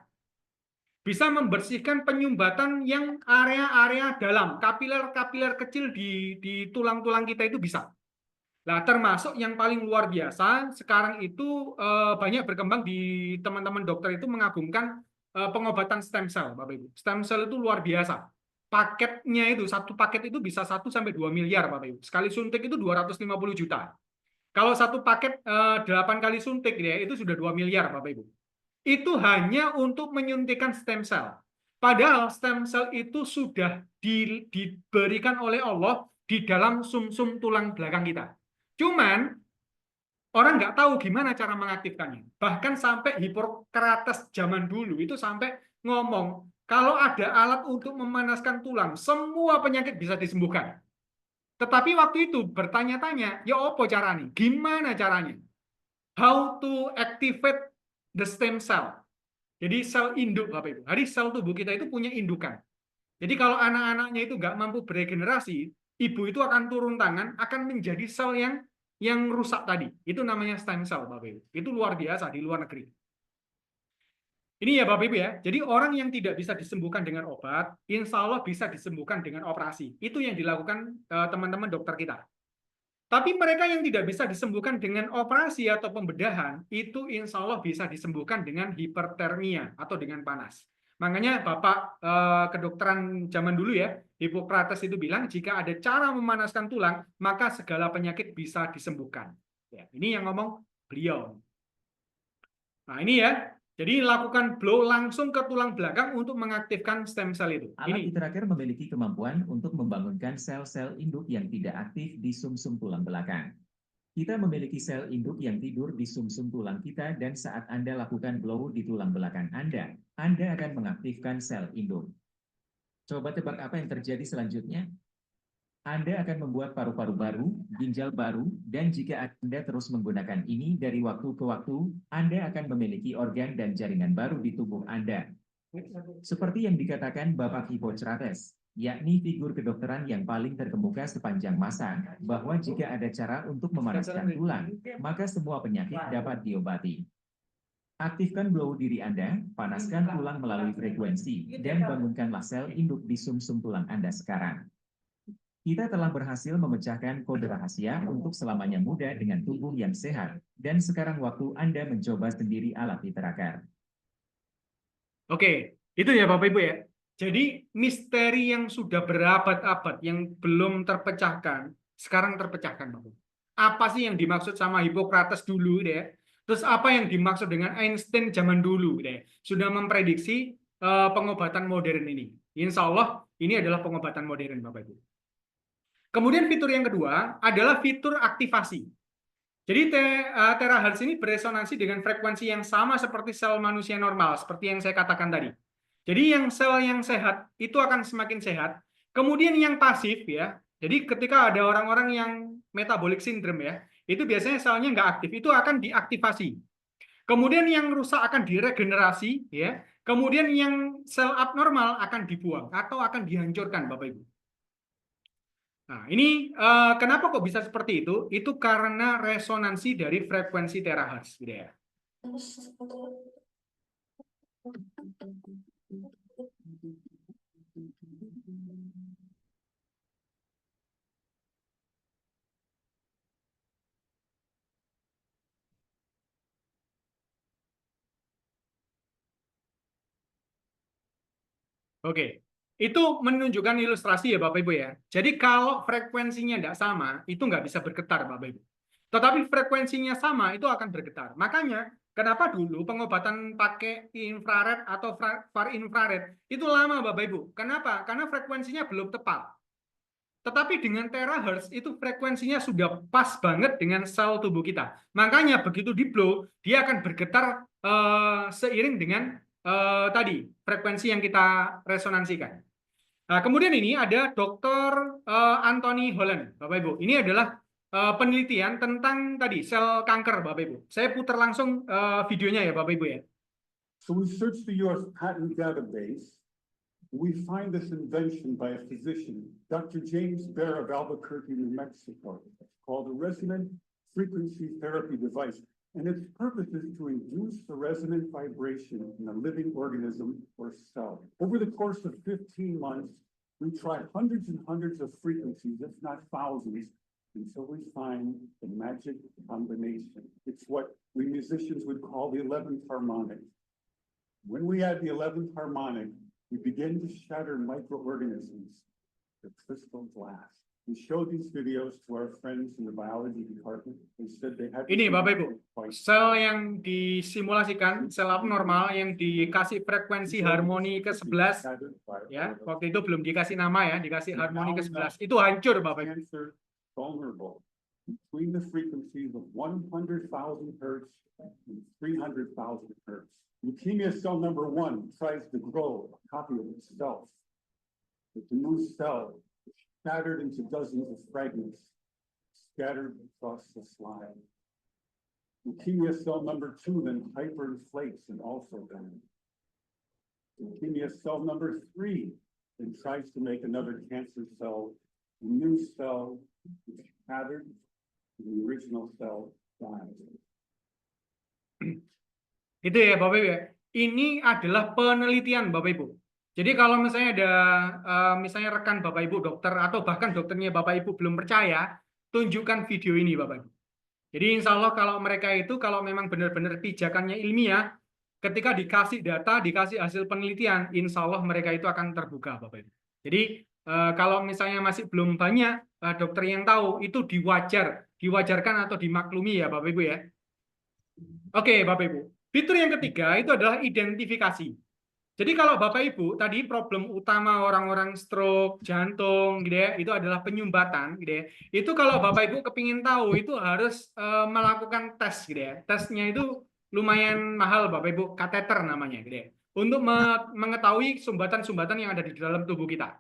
Bisa membersihkan penyumbatan yang area-area dalam, kapiler-kapiler kecil di tulang-tulang kita itu bisa. Nah, termasuk yang paling luar biasa sekarang itu banyak berkembang di teman-teman dokter itu mengagumkan pengobatan stem cell, Bapak Ibu. Stem cell itu luar biasa. Paketnya itu, satu paket itu bisa 1 sampai 2 miliar, Bapak Ibu. Sekali suntik itu 250 juta. Kalau satu paket 8 kali suntik ya, itu sudah 2 miliar, Bapak Ibu. Itu hanya untuk menyuntikkan stem cell. Padahal stem cell itu sudah diberikan oleh Allah di dalam sumsum tulang belakang kita. Cuman orang nggak tahu gimana cara mengaktifkannya. Bahkan sampai Hippocrates zaman dulu itu sampai ngomong, kalau ada alat untuk memanaskan tulang, semua penyakit bisa disembuhkan. Tetapi waktu itu bertanya-tanya, ya apa caranya? Gimana caranya? How to activate the stem cell. Jadi sel induk, Bapak Ibu. Jadi sel tubuh kita itu punya indukan. Jadi kalau anak-anaknya itu nggak mampu beregenerasi, ibu itu akan turun tangan, akan menjadi sel yang rusak tadi. Itu namanya stem cell, Bapak Ibu. Itu luar biasa di luar negeri. Ini ya Bapak Ibu ya. Jadi orang yang tidak bisa disembuhkan dengan obat, insya Allah bisa disembuhkan dengan operasi. Itu yang dilakukan teman-teman dokter kita. Tapi mereka yang tidak bisa disembuhkan dengan operasi atau pembedahan, itu insya Allah bisa disembuhkan dengan hipertermia atau dengan panas. Makanya Bapak kedokteran zaman dulu ya, Hippocrates itu bilang, jika ada cara memanaskan tulang, maka segala penyakit bisa disembuhkan. Ya, ini yang ngomong beliau. Nah ini ya, jadi lakukan blow langsung ke tulang belakang untuk mengaktifkan stem cell itu. Alat Iteraker memiliki kemampuan untuk membangunkan sel-sel induk yang tidak aktif di sumsum tulang belakang. Kita memiliki sel induk yang tidur di sumsum tulang kita dan saat Anda lakukan blow di tulang belakang Anda akan mengaktifkan sel induk. Coba tebak apa yang terjadi selanjutnya? Anda akan membuat paru-paru baru, ginjal baru, dan jika Anda terus menggunakan ini dari waktu ke waktu, Anda akan memiliki organ dan jaringan baru di tubuh Anda. Seperti yang dikatakan Bapak Hippocrates, yakni figur kedokteran yang paling terkemuka sepanjang masa, bahwa jika ada cara untuk memanaskan tulang, maka semua penyakit dapat diobati. Aktifkan blow diri Anda, panaskan tulang melalui frekuensi, dan bangunkanlah sel induk di sumsum tulang Anda sekarang. Kita telah berhasil memecahkan kode rahasia untuk selamanya muda dengan tubuh yang sehat, dan sekarang waktu Anda mencoba sendiri alat Iteraker. Oke, itu ya Bapak Ibu ya. Jadi misteri yang sudah berabad-abad yang belum terpecahkan, sekarang terpecahkan Bapak Ibu. Apa sih yang dimaksud sama Hippocrates dulu deh? Terus apa yang dimaksud dengan Einstein zaman dulu deh? Sudah memprediksi pengobatan modern ini. Insya Allah ini adalah pengobatan modern Bapak Ibu. Kemudian fitur yang kedua adalah fitur aktivasi. Jadi terahertz ini beresonansi dengan frekuensi yang sama seperti sel manusia normal, seperti yang saya katakan tadi. Jadi yang sel yang sehat itu akan semakin sehat. Kemudian yang pasif ya, jadi ketika ada orang-orang yang metabolic syndrome ya, itu biasanya selnya nggak aktif, itu akan diaktifasi. Kemudian yang rusak akan diregenerasi ya. Kemudian yang sel abnormal akan dibuang atau akan dihancurkan Bapak Ibu. Nah, ini kenapa kok bisa seperti itu? Itu karena resonansi dari frekuensi terahertz, gitu ya. Oke. Itu menunjukkan ilustrasi ya Bapak Ibu ya. Jadi kalau frekuensinya tidak sama, itu nggak bisa bergetar Bapak Ibu. Tetapi frekuensinya sama, itu akan bergetar. Makanya kenapa dulu pengobatan pakai infrared atau far infrared itu lama Bapak Ibu. Kenapa? Karena frekuensinya belum tepat. Tetapi dengan terahertz itu frekuensinya sudah pas banget dengan sel tubuh kita. Makanya begitu di blow, dia akan bergetar seiring dengan tadi frekuensi yang kita resonansikan. Nah, kemudian ini ada Dr. Anthony Holland, Bapak Ibu. Ini adalah penelitian tentang tadi sel kanker, Bapak Ibu. Saya putar langsung videonya ya, Bapak Ibu ya. So we search the U.S. patent database. We find this invention by a physician, Dr. James Bear of Albuquerque, New Mexico. It's called a resonant frequency therapy device. And its purpose is to induce the resonant vibration in a living organism or cell. Over the course of 15 months, we tried hundreds and hundreds of frequencies, if not thousands, until we find the magic combination. It's what we musicians would call the 11th harmonic. When we add the 11th harmonic, we begin to shatter microorganisms, the crystal glass. We showed these videos to our friends in the biology department. They said they had. Ini Bapak Ibu, sel yang disimulasikan, sel abnormal yang dikasih frekuensi harmoni ke-11, ya, waktu itu belum dikasih nama ya, dikasih harmoni ke-11, itu hancur Bapak Ibu. Cancer vulnerable between the frequencies of 100,000 hertz and 300,000 hertz. Leukemia cell number 1 tries to grow a copy of itself. But the new cell is shattered into dozens of fragments, scattered across the slide. Leukemia cell number 2 then hyperinflates and also dies. Leukemia cell number 3 then tries to make another cancer cell. The new cell is shattered, and the original cell dies. Itu ya Bapak Ibu ya. Ini adalah penelitian Bapak Ibu. Jadi kalau misalnya ada misalnya rekan Bapak Ibu dokter atau bahkan dokternya Bapak Ibu belum percaya, tunjukkan video ini Bapak Ibu. Jadi insya Allah kalau mereka itu kalau memang benar-benar pijakannya ilmiah, ketika dikasih data, dikasih hasil penelitian, insya Allah mereka itu akan terbuka Bapak Ibu. Jadi kalau misalnya masih belum banyak dokter yang tahu, itu diwajarkan atau dimaklumi ya Bapak Ibu ya. Oke Bapak Ibu. Fitur yang ketiga itu adalah identifikasi. Jadi kalau Bapak Ibu tadi problem utama orang-orang stroke, jantung, gitu ya, itu adalah penyumbatan, gitu ya. Itu kalau Bapak Ibu kepingin tahu itu harus melakukan tes, gitu ya. Tesnya itu lumayan mahal Bapak Ibu, kateter namanya, gitu ya. Untuk mengetahui sumbatan-sumbatan yang ada di dalam tubuh kita.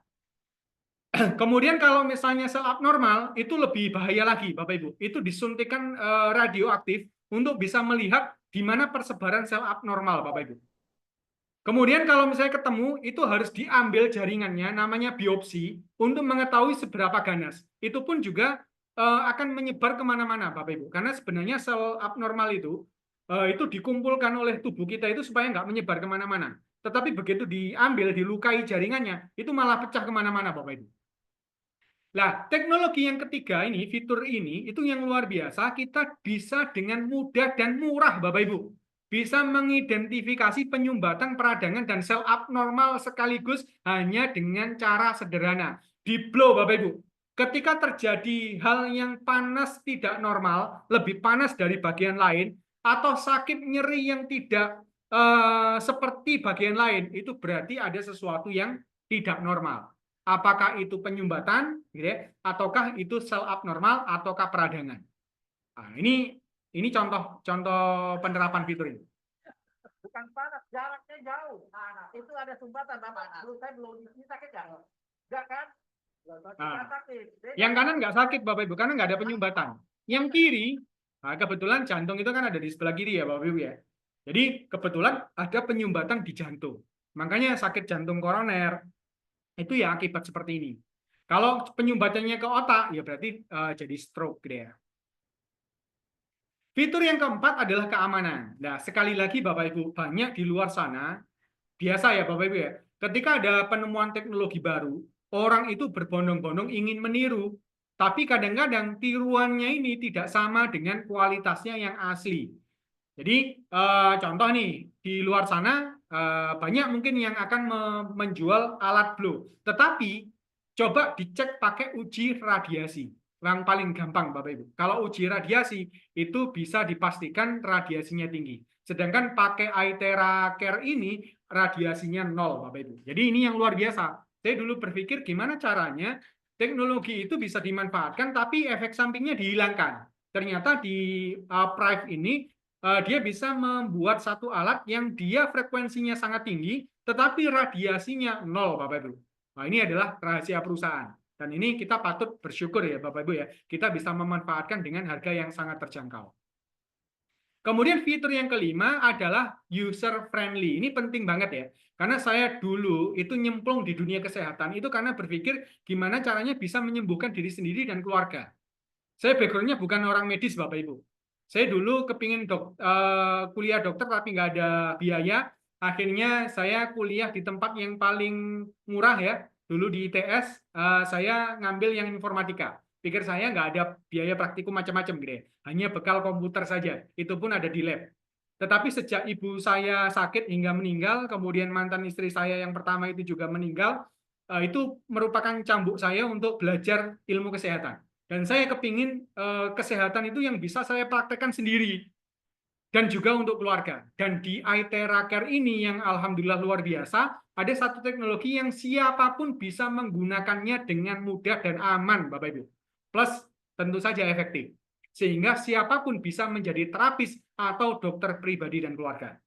Kemudian kalau misalnya sel abnormal itu lebih bahaya lagi Bapak Ibu. Itu disuntikan radioaktif untuk bisa melihat di mana persebaran sel abnormal Bapak Ibu. Kemudian kalau misalnya ketemu, itu harus diambil jaringannya, namanya biopsi, untuk mengetahui seberapa ganas. Itu pun juga akan menyebar kemana-mana Bapak Ibu. Karena sebenarnya sel abnormal itu dikumpulkan oleh tubuh kita itu supaya nggak menyebar kemana-mana. Tetapi begitu diambil, dilukai jaringannya, itu malah pecah kemana-mana Bapak Ibu. Nah, teknologi yang ketiga ini, fitur ini, itu yang luar biasa, kita bisa dengan mudah dan murah, Bapak Ibu. Bisa mengidentifikasi penyumbatan, peradangan, dan sel abnormal sekaligus hanya dengan cara sederhana. Di blow, Bapak Ibu. Ketika terjadi hal yang panas tidak normal, lebih panas dari bagian lain, atau sakit nyeri yang tidak seperti bagian lain, itu berarti ada sesuatu yang tidak normal. Apakah itu penyumbatan, gitu ya, ataukah itu sel abnormal, ataukah peradangan. Nah, ini contoh penerapan fitur ini. Bukan panas, jaraknya jauh. Nah, itu ada sumbatan, Bapak. Saya belum ini sakit nggak? Enggak kan? Nah, Sakit. yang kanan nggak sakit, Bapak Ibu, karena nggak ada penyumbatan. Yang kiri, nah kebetulan jantung itu kan ada di sebelah kiri ya, Bapak Ibu ya. Jadi kebetulan ada penyumbatan di jantung. Makanya sakit jantung koroner, itu ya akibat seperti ini. Kalau penyumbatannya ke otak, ya berarti jadi stroke gitu ya. Fitur yang keempat adalah keamanan. Nah, sekali lagi Bapak Ibu, banyak di luar sana, biasa ya Bapak Ibu ya, ketika ada penemuan teknologi baru, orang itu berbondong-bondong ingin meniru, tapi kadang-kadang tiruannya ini tidak sama dengan kualitasnya yang asli. Jadi, contoh nih, di luar sana, banyak mungkin yang akan menjual alat blow. Tetapi coba dicek pakai uji radiasi. Yang paling gampang Bapak Ibu. Kalau uji radiasi itu bisa dipastikan radiasinya tinggi. Sedangkan pakai Aitera Care ini radiasinya 0 Bapak Ibu. Jadi ini yang luar biasa. Saya dulu berpikir gimana caranya teknologi itu bisa dimanfaatkan tapi efek sampingnya dihilangkan. Ternyata di Prive ini dia bisa membuat satu alat yang dia frekuensinya sangat tinggi, tetapi radiasinya 0, Bapak Ibu. Nah, ini adalah rahasia perusahaan. Dan ini kita patut bersyukur ya, Bapak Ibu ya. Kita bisa memanfaatkan dengan harga yang sangat terjangkau. Kemudian fitur yang kelima adalah user friendly. Ini penting banget ya. Karena saya dulu itu nyemplung di dunia kesehatan, itu karena berpikir gimana caranya bisa menyembuhkan diri sendiri dan keluarga. Saya background-nya bukan orang medis, Bapak Ibu. Saya dulu kepingin kuliah dokter tapi nggak ada biaya. Akhirnya saya kuliah di tempat yang paling murah ya. Dulu di ITS saya ngambil yang informatika. Pikir saya nggak ada biaya praktikum macam-macam gitu ya. Hanya bekal komputer saja. Itu pun ada di lab. Tetapi sejak ibu saya sakit hingga meninggal, kemudian mantan istri saya yang pertama itu juga meninggal, itu merupakan cambuk saya untuk belajar ilmu kesehatan. Dan saya kepingin kesehatan itu yang bisa saya praktekkan sendiri. Dan juga untuk keluarga. Dan di iTera Care ini yang alhamdulillah luar biasa, ada satu teknologi yang siapapun bisa menggunakannya dengan mudah dan aman, Bapak Ibu. Plus tentu saja efektif. Sehingga siapapun bisa menjadi terapis atau dokter pribadi dan keluarga.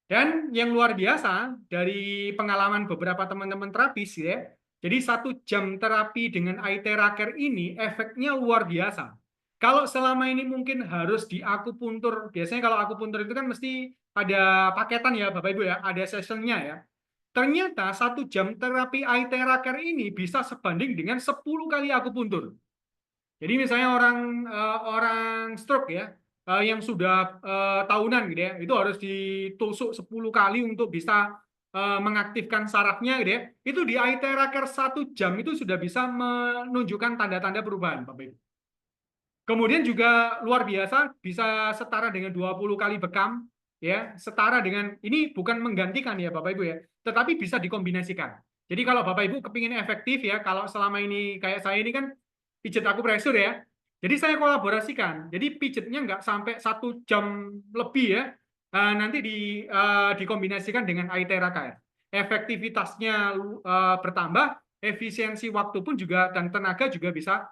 Dan yang luar biasa dari pengalaman beberapa teman-teman terapis ya, jadi 1 jam terapi dengan iTera Care ini efeknya luar biasa. Kalau selama ini mungkin harus di akupuntur, biasanya kalau akupuntur itu kan mesti ada paketan ya Bapak Ibu ya, ada sessionnya ya. Ternyata 1 jam terapi iTera Care ini bisa sebanding dengan 10 kali akupuntur. Jadi misalnya orang stroke ya, yang sudah tahunan gitu ya, itu harus ditusuk 10 kali untuk bisa mengaktifkan sarafnya gitu ya. Itu di iTera Care 1 jam itu sudah bisa menunjukkan tanda-tanda perubahan, Bapak Ibu. Kemudian juga luar biasa bisa setara dengan 20 kali bekam ya, setara dengan ini bukan menggantikan ya Bapak Ibu ya, tetapi bisa dikombinasikan. Jadi kalau Bapak Ibu kepingin efektif ya, kalau selama ini kayak saya ini kan pijet akupresur ya. Jadi saya kolaborasikan. Jadi pijetnya nggak sampai 1 jam lebih ya. Nanti dikombinasikan dengan iTera Care. Efektivitasnya bertambah, efisiensi waktu pun juga dan tenaga juga bisa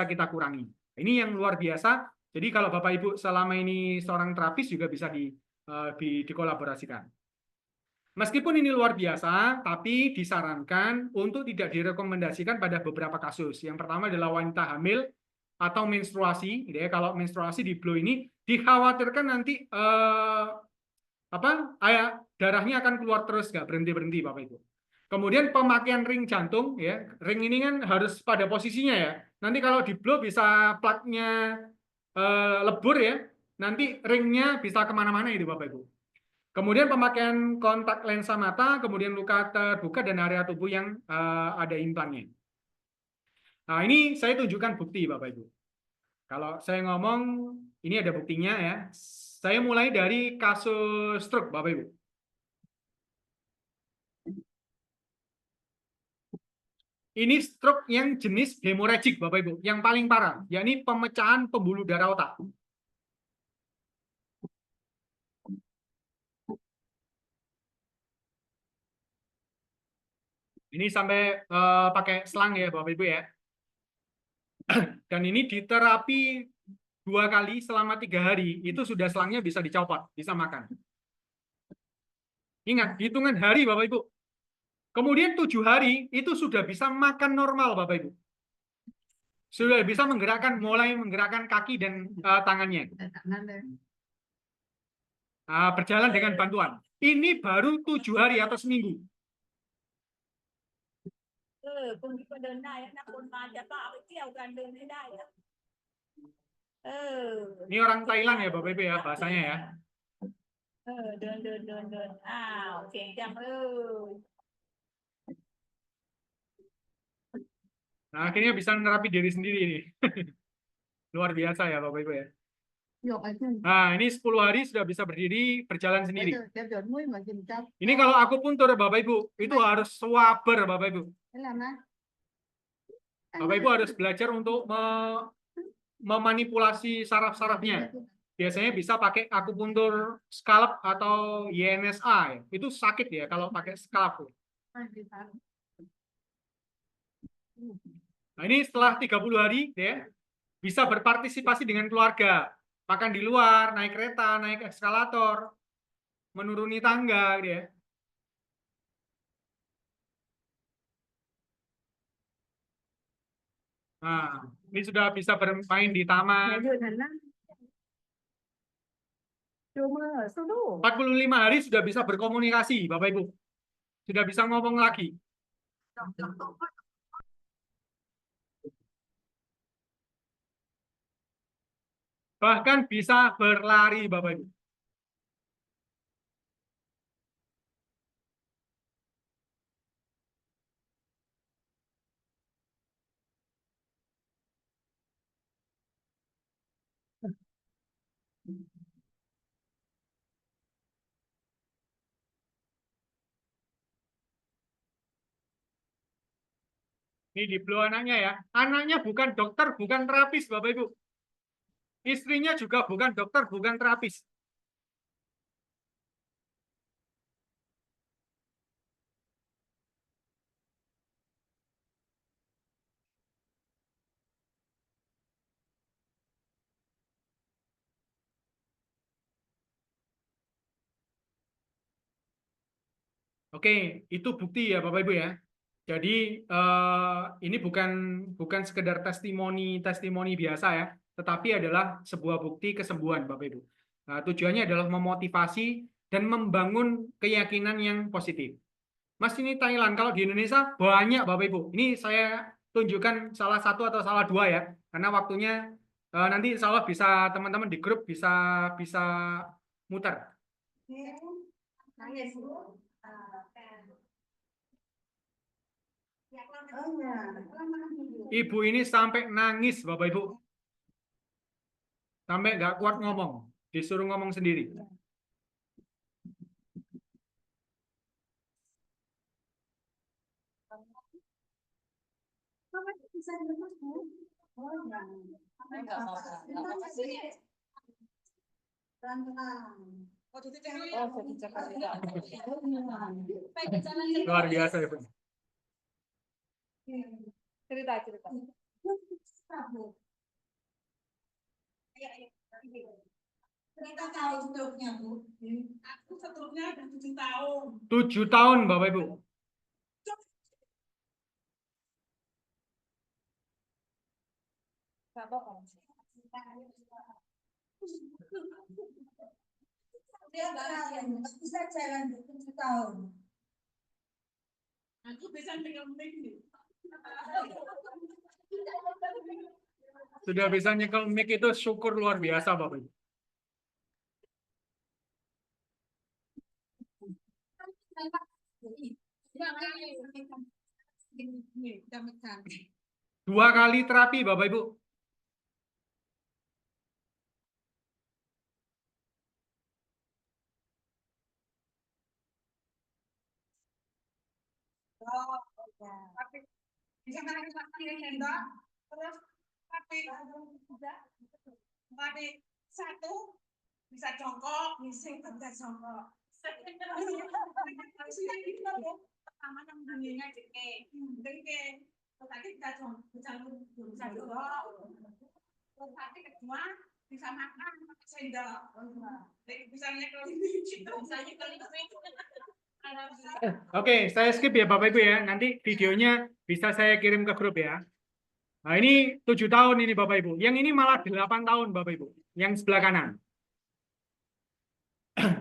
kita kurangi. Ini yang luar biasa. Jadi kalau Bapak Ibu selama ini seorang terapis juga bisa dikolaborasikan. Meskipun ini luar biasa, tapi disarankan untuk tidak direkomendasikan pada beberapa kasus. Yang pertama adalah wanita hamil atau menstruasi. Gitu ya. Kalau menstruasi di Blow ini dikhawatirkan nanti darahnya akan keluar terus, nggak berhenti-berhenti Bapak Ibu. Kemudian pemakaian ring jantung ya, ring ini kan harus pada posisinya ya. Nanti kalau di blow bisa plaknya lebur ya, nanti ringnya bisa kemana-mana itu Bapak Ibu. Kemudian pemakaian kontak lensa mata, kemudian luka terbuka dan area tubuh yang ada implannya. Nah ini saya tunjukkan bukti Bapak Ibu. Kalau saya ngomong, ini ada buktinya ya. Saya mulai dari kasus stroke Bapak Ibu. Ini stroke yang jenis hemorrhagic, Bapak Ibu, yang paling parah, yakni pemecahan pembuluh darah otak. Ini sampai pakai selang ya, Bapak Ibu ya. Dan ini diterapi 2 kali selama 3 hari, itu sudah selangnya bisa dicopot, bisa makan. Ingat, hitungan hari, Bapak Ibu. Kemudian 7 hari, itu sudah bisa makan normal, Bapak Ibu. Sudah bisa mulai menggerakkan kaki dan tangannya. Berjalan dengan bantuan. Ini baru 7 hari atau seminggu. คนที่ก็เดินได้นะคนมาจะก็เอาไปเที่ยวกันเดินไม่ได้อะ Ini orang Thailand ya Bapak Ibu ya bahasanya ya. เดินอ้าวเก่งจังเลย Nah, akhirnya bisa menerapi diri sendiri ini. Luar biasa ya Bapak Ibu ya. Nah, ini 10 hari sudah bisa berdiri, berjalan sendiri. Ini kalau akupuntur Bapak Ibu, itu harus swaber Bapak Ibu. Bapak Ibu harus belajar untuk memanipulasi saraf-sarafnya. Biasanya bisa pakai akupuntur scalp atau YNSA. Itu sakit ya kalau pakai scalp. Nah, ini setelah 30 hari ya, bisa berpartisipasi dengan keluarga. Makan di luar, naik kereta, naik eskalator, menuruni tangga gitu ya. Nah, ini sudah bisa bermain di taman. 45 hari sudah bisa berkomunikasi, Bapak Ibu. Sudah bisa ngomong lagi. Bahkan bisa berlari, Bapak Ibu. Ini di blow anaknya ya. Anaknya bukan dokter, bukan terapis, Bapak Ibu. Istrinya juga bukan dokter, bukan terapis. Oke, itu bukti ya Bapak Ibu ya. Jadi ini bukan sekedar testimoni biasa ya, tetapi adalah sebuah bukti kesembuhan Bapak Ibu. Nah, tujuannya adalah memotivasi dan membangun keyakinan yang positif. Mas, ini Thailand, kalau di Indonesia banyak Bapak Ibu. Ini saya tunjukkan salah satu atau salah dua ya, karena waktunya nanti insya Allah bisa teman-teman di grup bisa muter. Ibu ini sampai nangis Bapak Ibu. Sampai nggak kuat ngomong. Disuruh ngomong sendiri. Luar biasa ya Bu. Cerita. Kita tahu struknya, Bu. Aku struknya udah 7 tahun. 7 tahun Bapak Ibu. Dia bisa jalan 7 tahun. Aku bisa nyekel mic nih. Sudah bisa nyekel mic itu syukur luar biasa Bapak Ibu. Dua kali terapi Bapak Ibu. Bisa makan tenda, terus tapi satu bisa jongkok, bisa kerja jongkok. Pertama yang bunyinya jengke, tadi bisa jongkok, terus tadi kedua bisa makan pakai sendal, bisa nyekel gitu, bisa nyekel itu. Oke, saya skip ya Bapak Ibu ya. Nanti videonya bisa saya kirim ke grup ya. Nah, ini 7 tahun ini Bapak Ibu. Yang ini malah 8 tahun Bapak Ibu. Yang sebelah kanan.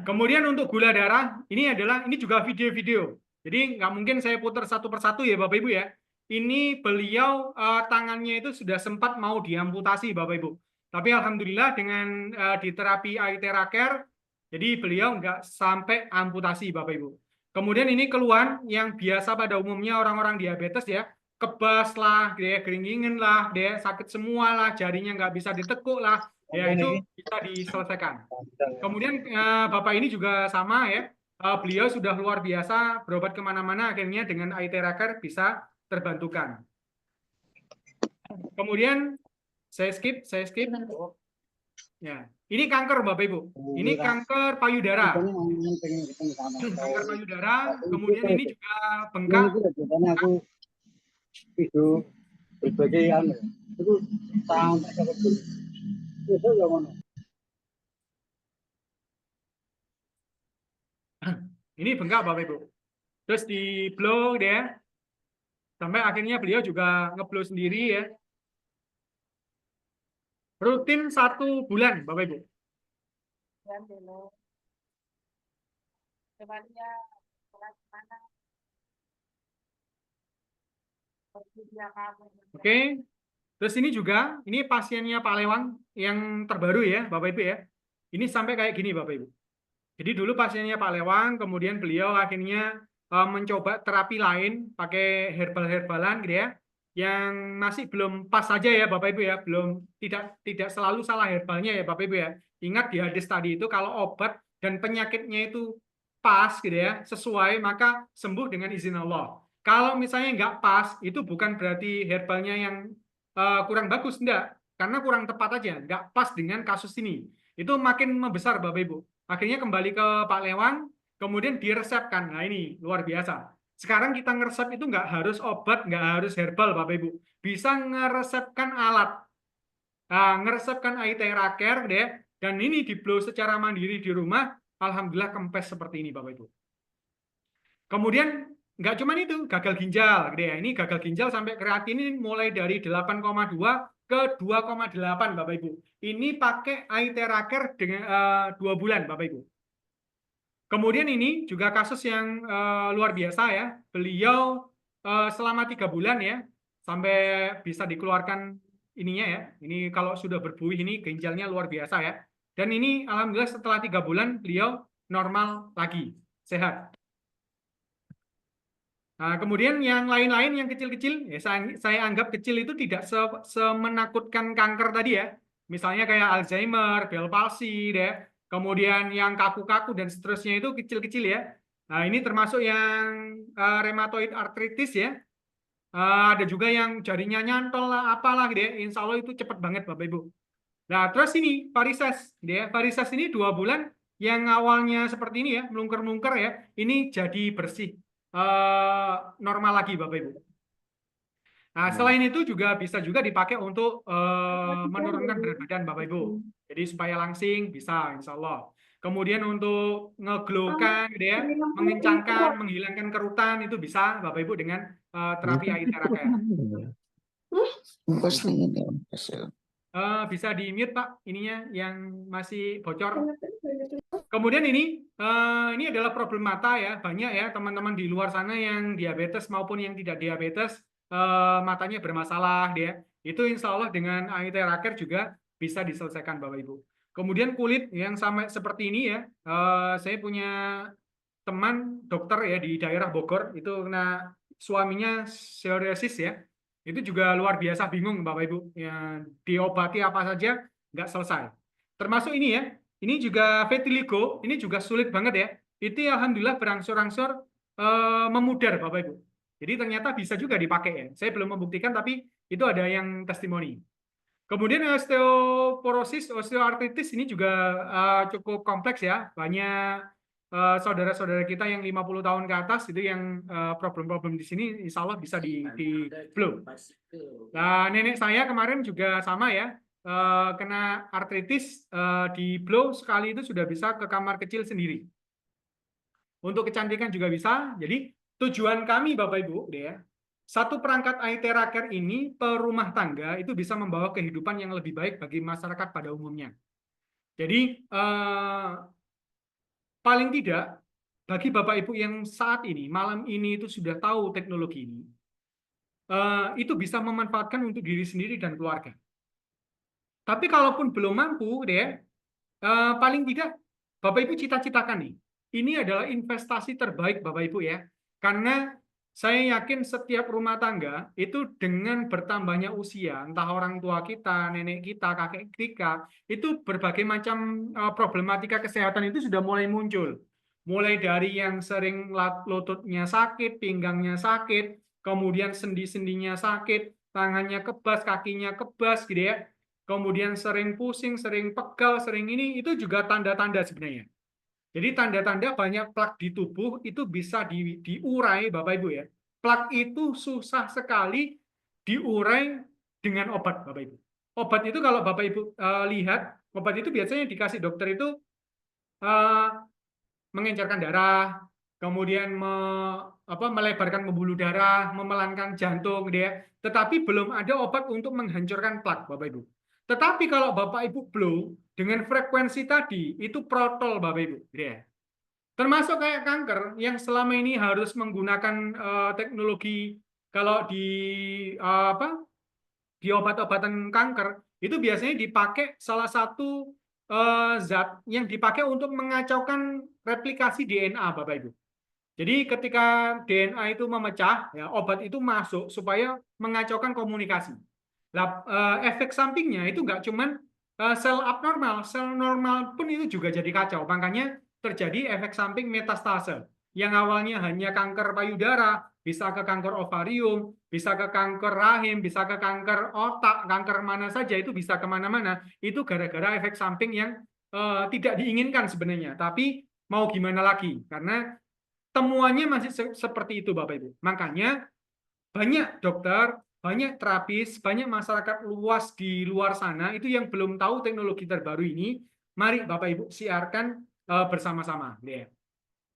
Kemudian untuk gula darah, ini juga video-video. Jadi nggak mungkin saya putar satu persatu ya Bapak Ibu ya. Ini beliau tangannya itu sudah sempat mau diamputasi Bapak Ibu. Tapi alhamdulillah dengan di terapi Aitera Care, jadi beliau nggak sampai amputasi Bapak Ibu. Kemudian ini keluhan yang biasa pada umumnya orang-orang diabetes ya, kebas lah, dia keringin lah, dia sakit semua lah, jarinya nggak bisa ditekuk lah, ya itu bisa diselesaikan. Kemudian Bapak ini juga sama ya, beliau sudah luar biasa berobat kemana-mana, akhirnya dengan Aitera Care bisa terbantukan. Kemudian saya skip. Ya, ini kanker Bapak Ibu. Ini kanker payudara. Kanker payudara. Kemudian ini juga bengkak. Aku itu berbagai itu sampai itu yang mana? Ini bengkak Bapak Ibu. Terus di blow dia. Sampai akhirnya beliau juga ngeblow sendiri ya. Rutin 1 bulan Bapak Ibu. Oke. Terus ini juga, ini pasiennya Pak Lewang yang terbaru ya Bapak Ibu ya. Ini sampai kayak gini Bapak Ibu. Jadi dulu pasiennya Pak Lewang, kemudian beliau akhirnya mencoba terapi lain, pakai herbal-herbalan gitu ya. yang masih belum pas saja ya Bapak Ibu ya, belum tidak selalu salah herbalnya ya Bapak Ibu ya. Ingat di hadis tadi itu kalau obat dan penyakitnya itu pas gitu ya, sesuai, maka sembuh dengan izin Allah. Kalau misalnya nggak pas, itu bukan berarti herbalnya yang kurang bagus, enggak. Karena kurang tepat aja, nggak pas dengan kasus ini. Itu makin membesar Bapak Ibu. Akhirnya kembali ke Pak Lewang, kemudian diresepkan. Nah ini luar biasa. Sekarang kita ngeresep itu nggak harus obat, nggak harus herbal Bapak Ibu. Bisa ngeresepkan alat. Nah, ngeresepkan Aitera Care deh, dan ini di-blow secara mandiri di rumah, alhamdulillah kempes seperti ini Bapak Ibu. Kemudian nggak cuma itu, gagal ginjal, gitu ya. Ini gagal ginjal sampai kreatinin mulai dari 8,2 ke 2,8 Bapak Ibu. Ini pakai Aitera Care dengan 2 bulan Bapak Ibu. Kemudian ini juga kasus yang luar biasa ya. Beliau selama 3 bulan ya, sampai bisa dikeluarkan ininya ya. Ini kalau sudah berbuih ini ginjalnya luar biasa ya. Dan ini alhamdulillah setelah 3 bulan beliau normal lagi, sehat. Nah, kemudian yang lain-lain yang kecil-kecil, ya saya anggap kecil itu tidak semenakutkan kanker tadi ya. Misalnya kayak Alzheimer, Bell palsy deh. Kemudian yang kaku-kaku dan seterusnya itu kecil-kecil ya. Nah, ini termasuk yang rheumatoid arthritis ya. Ada juga yang jarinya nyantol lah, apalah gitu ya. Insya Allah itu cepat banget Bapak Ibu. Nah, terus ini varises, gitu ya. Varises ini 2 bulan yang awalnya seperti ini ya, melungker-melungker ya, ini jadi bersih, normal lagi Bapak Ibu. Nah, selain itu juga bisa juga dipakai untuk menurunkan berat badan Bapak Ibu. Jadi supaya langsing bisa Insya Allah. Kemudian untuk ngeglowkan gitu ya, mengencangkan, menghilangkan kerutan itu bisa Bapak Ibu dengan terapi Aitera Care. Bisa di-mute Pak ininya yang masih bocor. Kemudian ini adalah problem mata ya, banyak ya teman-teman di luar sana yang diabetes maupun yang tidak diabetes matanya bermasalah dia. Itu insya Allah dengan Aitera Care juga bisa diselesaikan Bapak Ibu. Kemudian kulit yang sampai seperti ini ya, saya punya teman dokter ya di daerah Bogor itu kena suaminya psoriasis ya. Itu juga luar biasa bingung Bapak Ibu. Ya, diobati apa saja nggak selesai. Termasuk ini ya. Ini juga vitiligo, ini juga sulit banget ya. Itu alhamdulillah berangsur-angsur memudar Bapak Ibu. Jadi ternyata bisa juga dipakai ya. Saya belum membuktikan tapi itu ada yang testimoni. Kemudian osteoporosis, osteoartritis ini juga cukup kompleks ya. Banyak saudara-saudara kita yang 50 tahun ke atas itu yang problem-problem di sini insya Allah bisa di-blow. Nah, nenek saya kemarin juga sama ya, kena artritis, di-blow sekali itu sudah bisa ke kamar kecil sendiri. Untuk kecantikan juga bisa. Jadi tujuan kami Bapak Ibu ya, satu perangkat Aitera Care ini per rumah tangga itu bisa membawa kehidupan yang lebih baik bagi masyarakat pada umumnya. Jadi paling tidak bagi Bapak Ibu yang saat ini, malam ini itu sudah tahu teknologi ini, itu bisa memanfaatkan untuk diri sendiri dan keluarga. Tapi kalaupun belum mampu deh, paling tidak Bapak Ibu cita-citakan nih, ini adalah investasi terbaik Bapak Ibu ya, karena saya yakin setiap rumah tangga itu dengan bertambahnya usia, entah orang tua kita, nenek kita, kakek kita, itu berbagai macam problematika kesehatan itu sudah mulai muncul. Mulai dari yang sering lututnya sakit, pinggangnya sakit, kemudian sendi-sendinya sakit, tangannya kebas, kakinya kebas gitu ya. Kemudian sering pusing, sering pegal, sering ini, itu juga tanda-tanda sebenarnya. Jadi tanda-tanda banyak plak di tubuh itu bisa diurai Bapak Ibu ya. Plak itu susah sekali diurai dengan obat Bapak Ibu. Obat itu kalau Bapak Ibu lihat, obat itu biasanya dikasih dokter itu mengencerkan darah, kemudian melebarkan pembuluh darah, memelankan jantung dia. Tetapi belum ada obat untuk menghancurkan plak Bapak Ibu. Tetapi kalau Bapak Ibu blow dengan frekuensi tadi itu protol Bapak Ibu, ya. Termasuk kayak kanker yang selama ini harus menggunakan teknologi kalau di di obat-obatan kanker itu biasanya dipakai salah satu zat yang dipakai untuk mengacaukan replikasi DNA Bapak Ibu. Jadi ketika DNA itu memecah, ya, obat itu masuk supaya mengacaukan komunikasi. Nah, efek sampingnya itu nggak cuman sel abnormal, sel normal pun itu juga jadi kacau. Makanya terjadi efek samping metastase. Yang awalnya hanya kanker payudara, bisa ke kanker ovarium, bisa ke kanker rahim, bisa ke kanker otak, kanker mana saja itu bisa kemana-mana. Itu gara-gara efek samping yang tidak diinginkan sebenarnya. Tapi mau gimana lagi? Karena temuannya masih seperti itu, Bapak Ibu. Makanya banyak dokter, banyak terapis, banyak masyarakat luas di luar sana itu yang belum tahu teknologi terbaru ini. Mari Bapak Ibu siarkan bersama-sama, ya.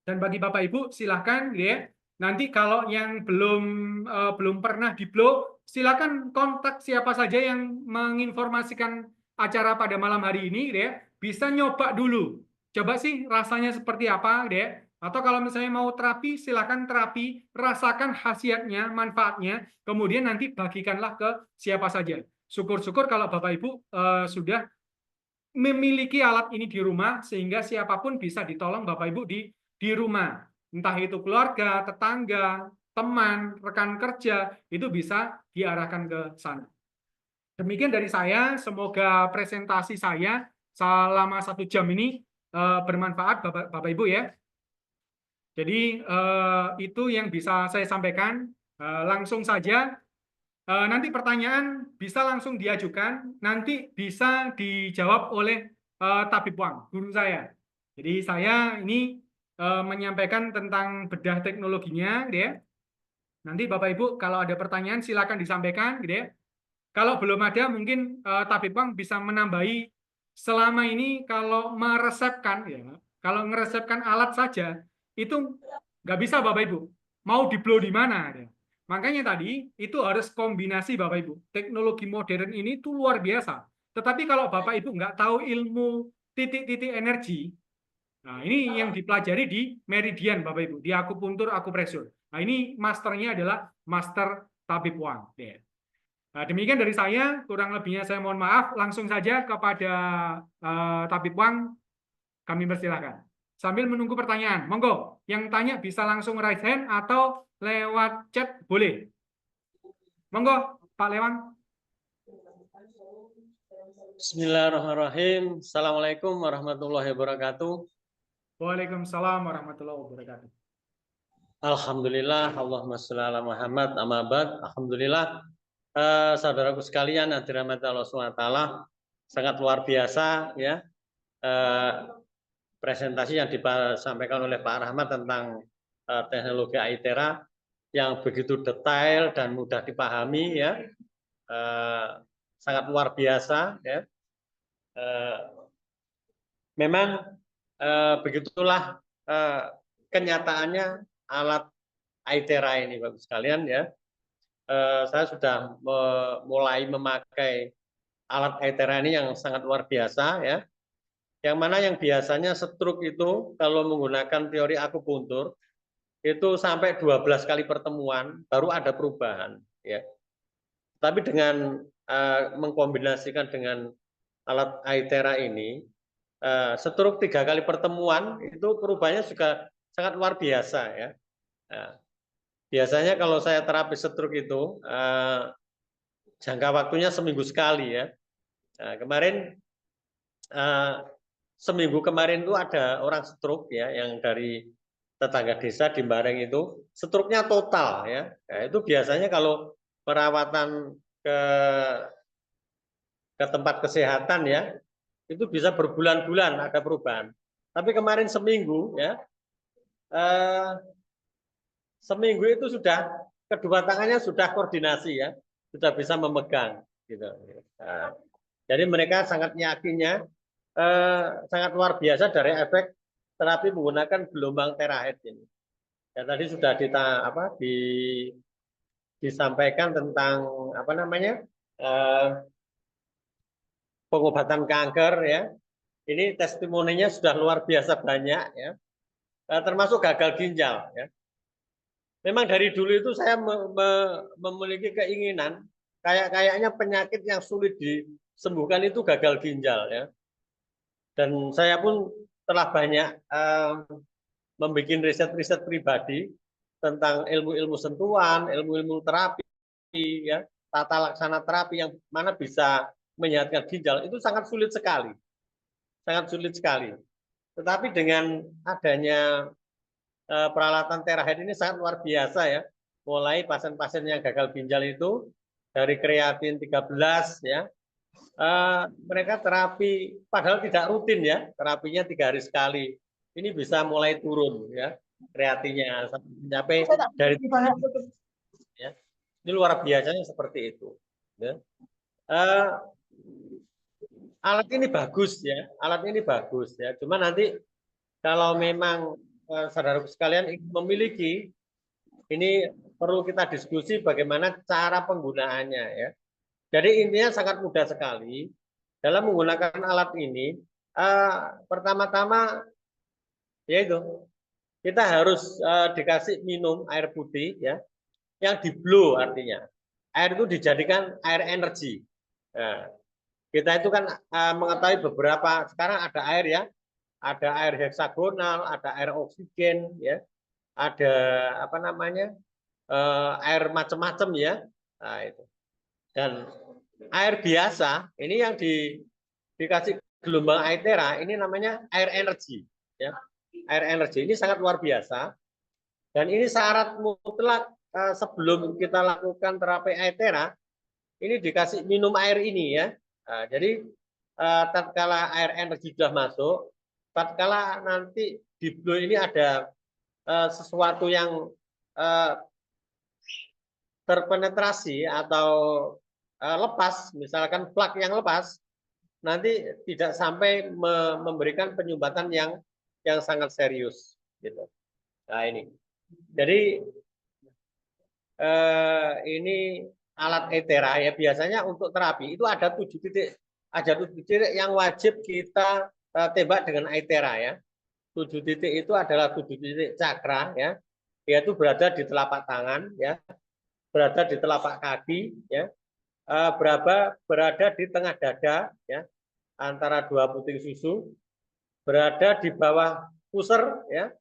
Dan bagi Bapak Ibu silahkan, ya. Nanti kalau yang belum pernah di-blow, silakan kontak siapa saja yang menginformasikan acara pada malam hari ini, ya. Bisa nyoba dulu. Coba sih rasanya seperti apa, ya. Atau kalau misalnya mau terapi, silakan terapi, rasakan khasiatnya, manfaatnya, kemudian nanti bagikanlah ke siapa saja. Syukur-syukur kalau Bapak Ibu sudah memiliki alat ini di rumah, sehingga siapapun bisa ditolong Bapak Ibu di rumah. Entah itu keluarga, tetangga, teman, rekan kerja, itu bisa diarahkan ke sana. Demikian dari saya, semoga presentasi saya selama 1 jam ini bermanfaat Bapak Ibu ya. Jadi itu yang bisa saya sampaikan. Langsung saja, nanti pertanyaan bisa langsung diajukan, nanti bisa dijawab oleh Tabib Wang, guru saya. Jadi saya ini menyampaikan tentang bedah teknologinya, gitu ya. Nanti Bapak Ibu kalau ada pertanyaan silakan disampaikan, gitu ya. Kalau belum ada mungkin Tabib Wang bisa menambahi selama ini kalau meresepkan, ya, kalau meresepkan alat saja itu nggak bisa Bapak Ibu. Mau di-blow di mana? Ya. Makanya tadi itu harus kombinasi Bapak Ibu. Teknologi modern ini tuh luar biasa. Tetapi kalau Bapak Ibu nggak tahu ilmu titik-titik energi, nah ini yang dipelajari di meridian Bapak Ibu, di akupuntur, akupresur. Nah ini masternya adalah Master Tabib Wang. Nah, demikian dari saya, kurang lebihnya saya mohon maaf. Langsung saja kepada Tabib Wang, kami persilahkan. Sambil menunggu pertanyaan, monggo. Yang tanya bisa langsung raise hand atau lewat chat, boleh. Monggo, Pak Lewang. Bismillahirrahmanirrahim. Assalamualaikum warahmatullahi wabarakatuh. Waalaikumsalam warahmatullahi wabarakatuh. Alhamdulillah, Allahumma sholli ala Muhammad, amma ba'd. Alhamdulillah, saudaraku sekalian, yang dirahmati Allah SWT, sangat luar biasa ya presentasi yang disampaikan oleh Pak Rahmat tentang teknologi Aitera yang begitu detail dan mudah dipahami ya, sangat luar biasa ya. Memang begitulah kenyataannya alat Aitera ini, Bapak sekalian ya. Saya sudah mulai memakai alat Aitera ini yang sangat luar biasa ya. Yang mana yang biasanya stroke itu kalau menggunakan teori akupuntur itu sampai 12 kali pertemuan baru ada perubahan ya. Tapi dengan mengkombinasikan dengan alat Aitera ini, stroke 3 kali pertemuan itu perubahannya juga sangat luar biasa ya. Nah, biasanya kalau saya terapi stroke itu jangka waktunya seminggu sekali ya. Nah, kemarin seminggu kemarin itu ada orang stroke ya yang dari tetangga desa di Bareng itu stroke-nya total ya. Nah, itu biasanya kalau perawatan ke tempat kesehatan ya itu bisa berbulan-bulan ada perubahan. Tapi kemarin seminggu ya seminggu itu sudah kedua tangannya sudah koordinasi ya, sudah bisa memegang gitu. Nah, jadi mereka sangat yakinnya sangat luar biasa dari efek terapi menggunakan gelombang terahertz ini. Ya tadi sudah disampaikan tentang apa namanya pengobatan kanker ya. Ini testimoninya sudah luar biasa banyak ya, termasuk gagal ginjal ya. Memang dari dulu itu saya memiliki keinginan kayaknya penyakit yang sulit disembuhkan itu gagal ginjal ya. Dan saya pun telah banyak membuat riset-riset pribadi tentang ilmu-ilmu sentuhan, ilmu-ilmu terapi, ya, tata laksana terapi yang mana bisa menyehatkan ginjal itu sangat sulit sekali, sangat sulit sekali. Tetapi dengan adanya peralatan terahead ini sangat luar biasa ya. Mulai pasien-pasien yang gagal ginjal itu dari kreatin 13 ya. Mereka terapi padahal tidak rutin ya, terapinya 3 hari sekali. Ini bisa mulai turun ya kreatinnya sampai dari ya. Ini luar biasanya seperti itu. Ya. Alat ini bagus ya, alat ini bagus ya. Cuma nanti kalau memang saudara sekalian ingin memiliki, ini perlu kita diskusi bagaimana cara penggunaannya ya. Jadi intinya sangat mudah sekali dalam menggunakan alat ini. Pertama-tama yaitu kita harus dikasih minum air putih ya, yang di blow artinya. Air itu dijadikan air energi. Nah, kita itu kan mengetahui beberapa, sekarang ada air ya, ada air heksagonal, ada air oksigen ya, ada apa namanya air macam-macam ya. Nah, itu. Dan air biasa ini yang dikasih gelombang Aethera ini namanya air energi ya. Air energi ini sangat luar biasa dan ini syarat mutlak sebelum kita lakukan terapi Aethera ini dikasih minum air ini ya. Nah, jadi tatkala air energi sudah masuk, tatkala nanti di blow ini ada sesuatu yang terpenetrasi atau lepas, misalkan plak yang lepas, nanti tidak sampai memberikan penyumbatan yang sangat serius, gitu. Nah ini, jadi ini alat Aethera ya biasanya untuk terapi itu ada 7 titik, yang wajib kita tembak dengan Aethera ya. 7 titik itu adalah 7 titik cakra ya, yaitu berada di telapak tangan ya, berada di telapak kaki ya. Berada di tengah dada ya, antara 2 puting susu, berada di bawah pusar ya,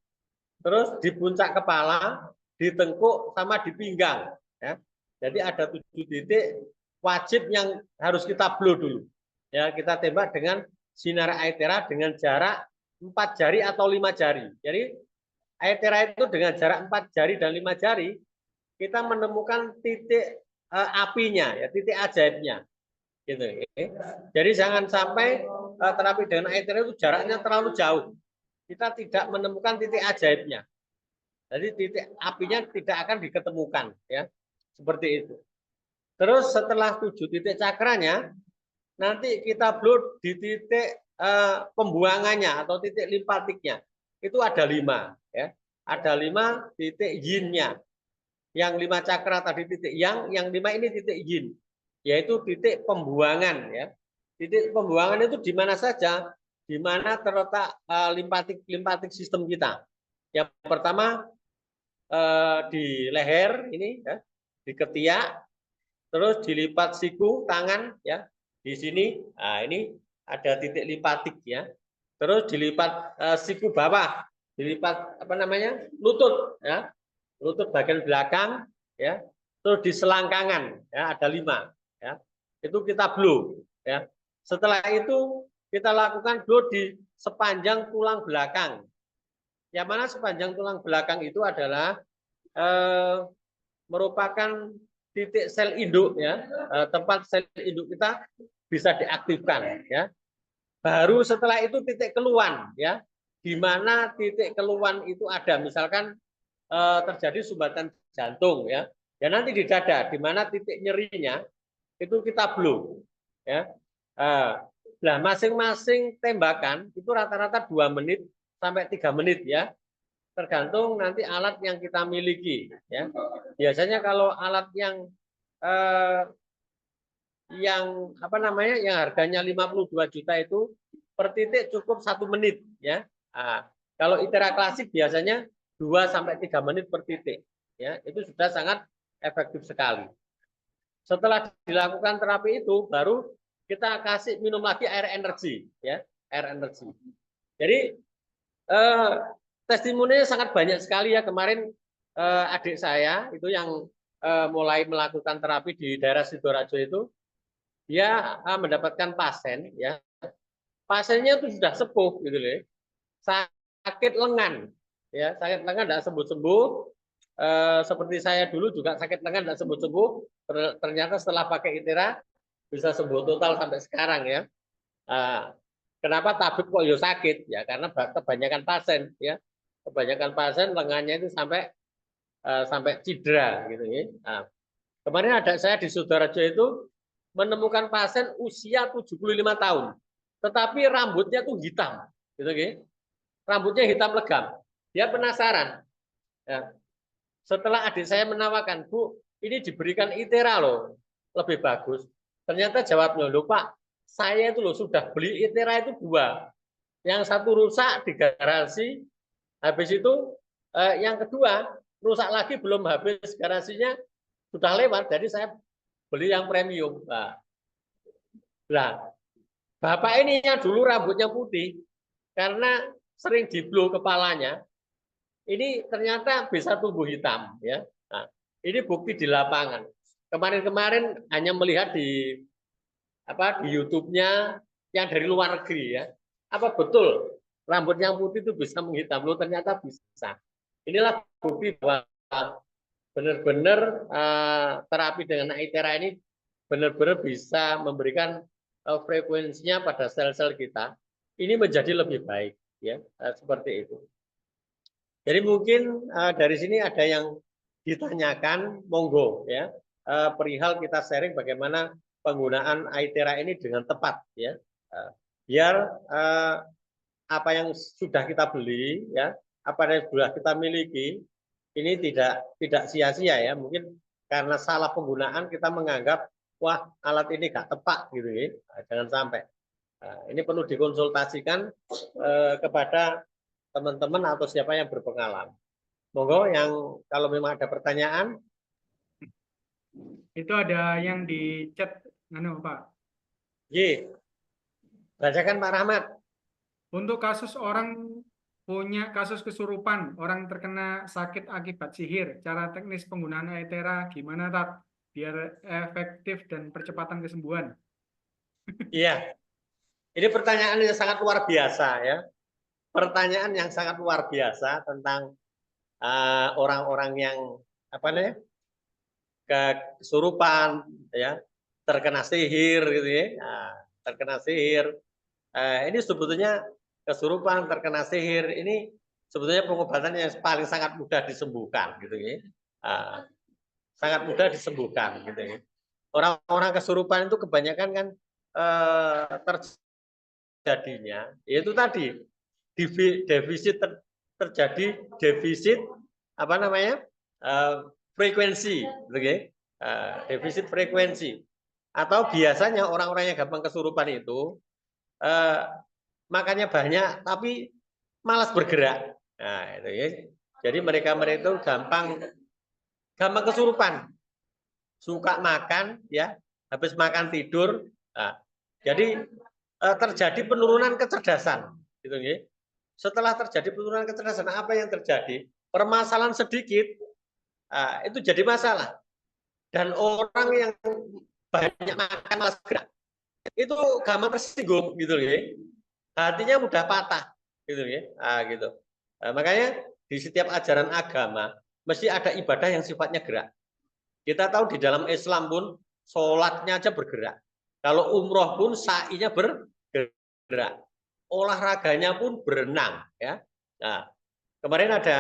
terus di puncak kepala, di tengkuk sama di pinggang ya. Jadi ada 7 titik wajib yang harus kita blow dulu ya, kita tembak dengan sinar Aethera dengan jarak 4 jari atau 5 jari. Jadi Aethera itu dengan jarak 4 jari dan 5 jari kita menemukan titik apinya ya, titik ajaibnya gitu. Jadi jangan sampai terapi dengan Aethera itu jaraknya terlalu jauh, kita tidak menemukan titik ajaibnya. Jadi titik apinya tidak akan diketemukan ya, seperti itu. Terus setelah 7 titik cakranya nanti kita blow di titik pembuangannya atau titik limpatiknya itu ada 5 ya, ada 5 titik yin-nya. Yang 5 cakra tadi titik yang 5 ini titik yin, yaitu titik pembuangan ya. Titik pembuangan itu di mana saja, di mana terletak limpatik sistem kita. Yang pertama di leher ini ya, di ketiak, terus dilipat siku tangan ya, di sini. Nah, ini ada titik limpatik ya. Terus dilipat siku bawah, dilipat apa namanya? Lutut ya. Lutut bagian belakang ya, terus di selangkangan ya ada 5 ya, itu kita blow ya. Setelah itu kita lakukan blow di sepanjang tulang belakang. Yang mana sepanjang tulang belakang itu adalah merupakan titik sel induk ya, tempat sel induk kita bisa diaktifkan ya. Baru setelah itu titik keluhan ya, di mana titik keluhan itu ada misalkan terjadi sumbatan jantung ya, dan nanti di dada di mana titik nyerinya itu kita blow ya. Nah, masing-masing tembakan itu rata-rata 2 menit sampai 3 menit ya, tergantung nanti alat yang kita miliki ya. Biasanya kalau alat yang apa namanya yang harganya 52 juta itu per titik cukup 1 menit ya. Nah, kalau Aethera klasik biasanya 2 sampai 3 menit per titik ya, itu sudah sangat efektif sekali. Setelah dilakukan terapi itu baru kita kasih minum lagi air energi ya, air energi. Jadi testimoninya sangat banyak sekali ya. Kemarin adik saya itu yang mulai melakukan terapi di daerah Sidoarjo itu, dia mendapatkan pasien ya, pasiennya itu sudah sepuh gitu loh, sakit lengan ya, sakit lengan tidak sembuh-sembuh, seperti saya dulu juga sakit lengan tidak sembuh-sembuh, ternyata setelah pakai ITERA bisa sembuh total sampai sekarang ya. Kenapa tabib kok yo sakit ya, karena kebanyakan pasien ya, kebanyakan pasien lengannya itu sampai cedera gitu ya. Nah, kemarin ada saya di Sidoarjo itu menemukan pasien usia 75 tahun, tetapi rambutnya tuh hitam, gitu ya. Rambutnya hitam legam. Dia penasaran. Ya. Setelah adik saya menawarkan, Bu, ini diberikan ITERA loh, lebih bagus. Ternyata jawabnya, loh Pak, saya itu loh sudah beli ITERA itu 2. Yang satu rusak di garasi, habis itu yang kedua rusak lagi belum habis garasinya sudah lewat, jadi saya beli yang premium. Nah, bapak ini yang dulu rambutnya putih karena sering diblow kepalanya, ini ternyata bisa tumbuh hitam ya. Nah, ini bukti di lapangan. Kemarin-kemarin hanya melihat di YouTube-nya yang dari luar negeri ya. Apa betul rambut yang putih itu bisa menghitam? Loh, ternyata bisa. Inilah bukti bahwa benar-benar terapi dengan ITERA ini benar-benar bisa memberikan frekuensinya pada sel-sel kita ini menjadi lebih baik ya, seperti itu. Jadi mungkin dari sini ada yang ditanyakan, monggo ya, perihal kita sharing bagaimana penggunaan ITERA ini dengan tepat ya, biar apa yang sudah kita beli ya, apa yang sudah kita miliki ini tidak sia-sia ya. Mungkin karena salah penggunaan kita menganggap wah alat ini gak tepat gitu ya. Jangan sampai. Ini perlu dikonsultasikan kepada teman-teman atau siapa yang berpengalaman. Monggo yang kalau memang ada pertanyaan. Itu ada yang di chat, Pak. Ye. Bacakan Pak Rahmat. Untuk kasus orang punya kasus kesurupan, orang terkena sakit akibat sihir, cara teknis penggunaan ITERA gimana, Tat? Biar efektif dan percepatan kesembuhan. Iya. Ini pertanyaan yang sangat luar biasa ya. Pertanyaan yang sangat luar biasa tentang orang-orang yang kesurupan ya, terkena sihir gitu ya. Terkena sihir. Ini sebetulnya kesurupan, terkena sihir ini sebetulnya pengobatan yang paling sangat mudah disembuhkan gitu ya. Sangat mudah disembuhkan gitu ya. Orang-orang kesurupan itu kebanyakan kan terjadinya yaitu tadi terjadi defisit frekuensi gitu ya. Defisit frekuensi, atau biasanya orang-orang yang gampang kesurupan itu makannya banyak tapi malas bergerak. Nah, itu ya. Jadi mereka itu gampang kesurupan, suka makan ya, habis makan tidur. Nah, jadi terjadi penurunan kecerdasan, gitu ya. Setelah terjadi penurunan kecerdasan, apa yang terjadi? Permasalahan sedikit itu jadi masalah. Dan orang yang banyak makan malas gerak itu gampang tersinggung, gitu ya. Hatinya mudah patah, gitu ya. Gitu. Makanya di setiap ajaran agama mesti ada ibadah yang sifatnya gerak. Kita tahu di dalam Islam pun sholatnya aja bergerak. Kalau umroh pun sa'inya bergerak. Olahraganya pun berenang ya. Nah, kemarin ada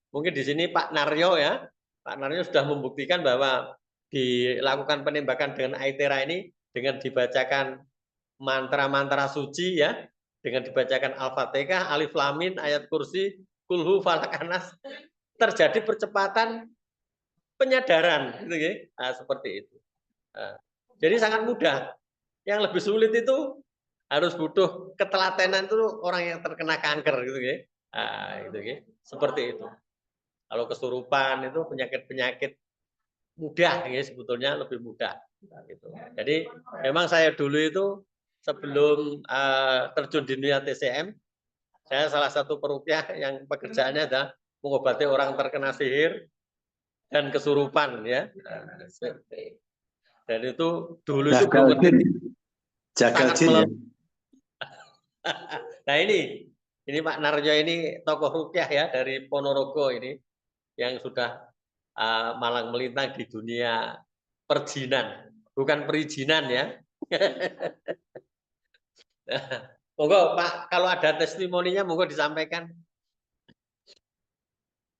mungkin di sini Pak Naryo ya. Pak Naryo sudah membuktikan bahwa dilakukan penembakan dengan ITERA ini dengan dibacakan mantra-mantra suci ya, dengan dibacakan Al-Fatihah, Alif Lam Mim, ayat kursi, kulhu, falak, anas, terjadi percepatan penyadaran gitu ya. Nah, seperti itu. Jadi sangat mudah. Yang lebih sulit itu harus butuh ketelatenan itu orang yang terkena kanker gitu ya. Gitu ya. Seperti itu. Kalau kesurupan itu penyakit-penyakit mudah ya, sebetulnya lebih mudah gitu. Jadi memang saya dulu itu sebelum terjun di dunia TCM Saya salah satu peruqyah yang pekerjaannya adalah mengobati orang terkena sihir dan kesurupan ya. Dan itu dulu itu belum ngerti. Jagal Sangat jin ya. Nah ini Pak Narjo ini tokoh ruqyah ya dari Ponorogo ini yang sudah malang melintang di dunia perjinan, bukan perizinan ya. Monggo Pak, kalau ada testimoninya monggo disampaikan.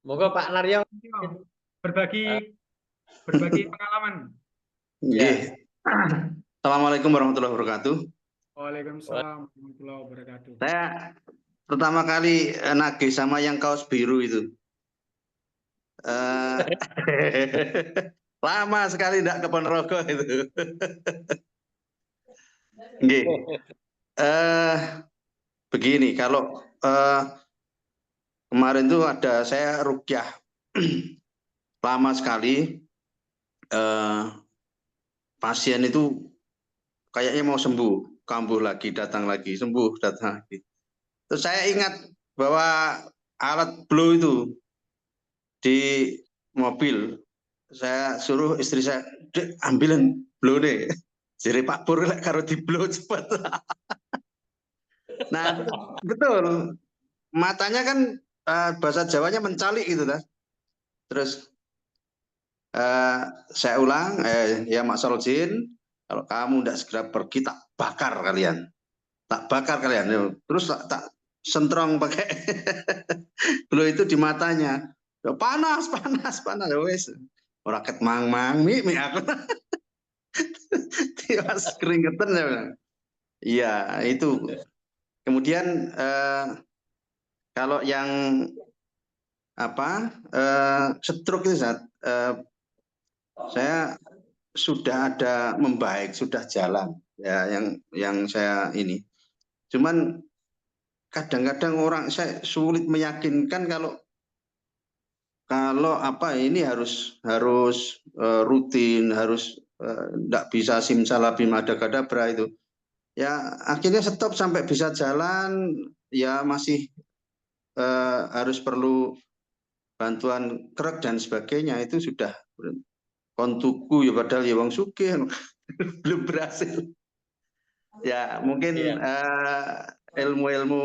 Monggo Pak Naryo berbagi pengalaman. Nggih. Assalamualaikum warahmatullahi wabarakatuh. Waalaikumsalam warahmatullahi wabarakatuh. Saya pertama kali nagih sama yang kaos biru itu. Lama sekali tidak ke Ponorogo itu. Nggih. Begini, kalau kemarin tuh ada saya ruqyah lama sekali. Pasien itu kayaknya mau sembuh, kambuh lagi, datang lagi, sembuh, datang lagi. Terus saya ingat bahwa alat blow itu di mobil, saya suruh istri saya, "Dek, ambilin blow deh." Jadi Pak Pur karo di blow cepat. Nah, betul. Matanya kan bahasa Jawanya mencalik gitu kan. Terus saya ulang, ya Mak Solojin, kalau kamu tidak segera pergi tak bakar kalian. Tak bakar kalian. Terus tak sentrong pakai blow itu di matanya. Panas. Wes. Ora ket mang-mang mi aku. Tiwas keringetan saya bilang. Iya, itu. Kemudian kalau yang stroke itu saya sudah ada membaik, sudah jalan ya yang saya ini. Cuman kadang-kadang orang saya sulit meyakinkan kalau ini harus rutin, harus enggak bisa simsalabim adakadabra itu. Ya akhirnya stop sampai bisa jalan, ya masih harus perlu bantuan krek dan sebagainya, itu sudah kontuku ya padahal ya wong sugih belum berhasil. Ya mungkin ilmu-ilmu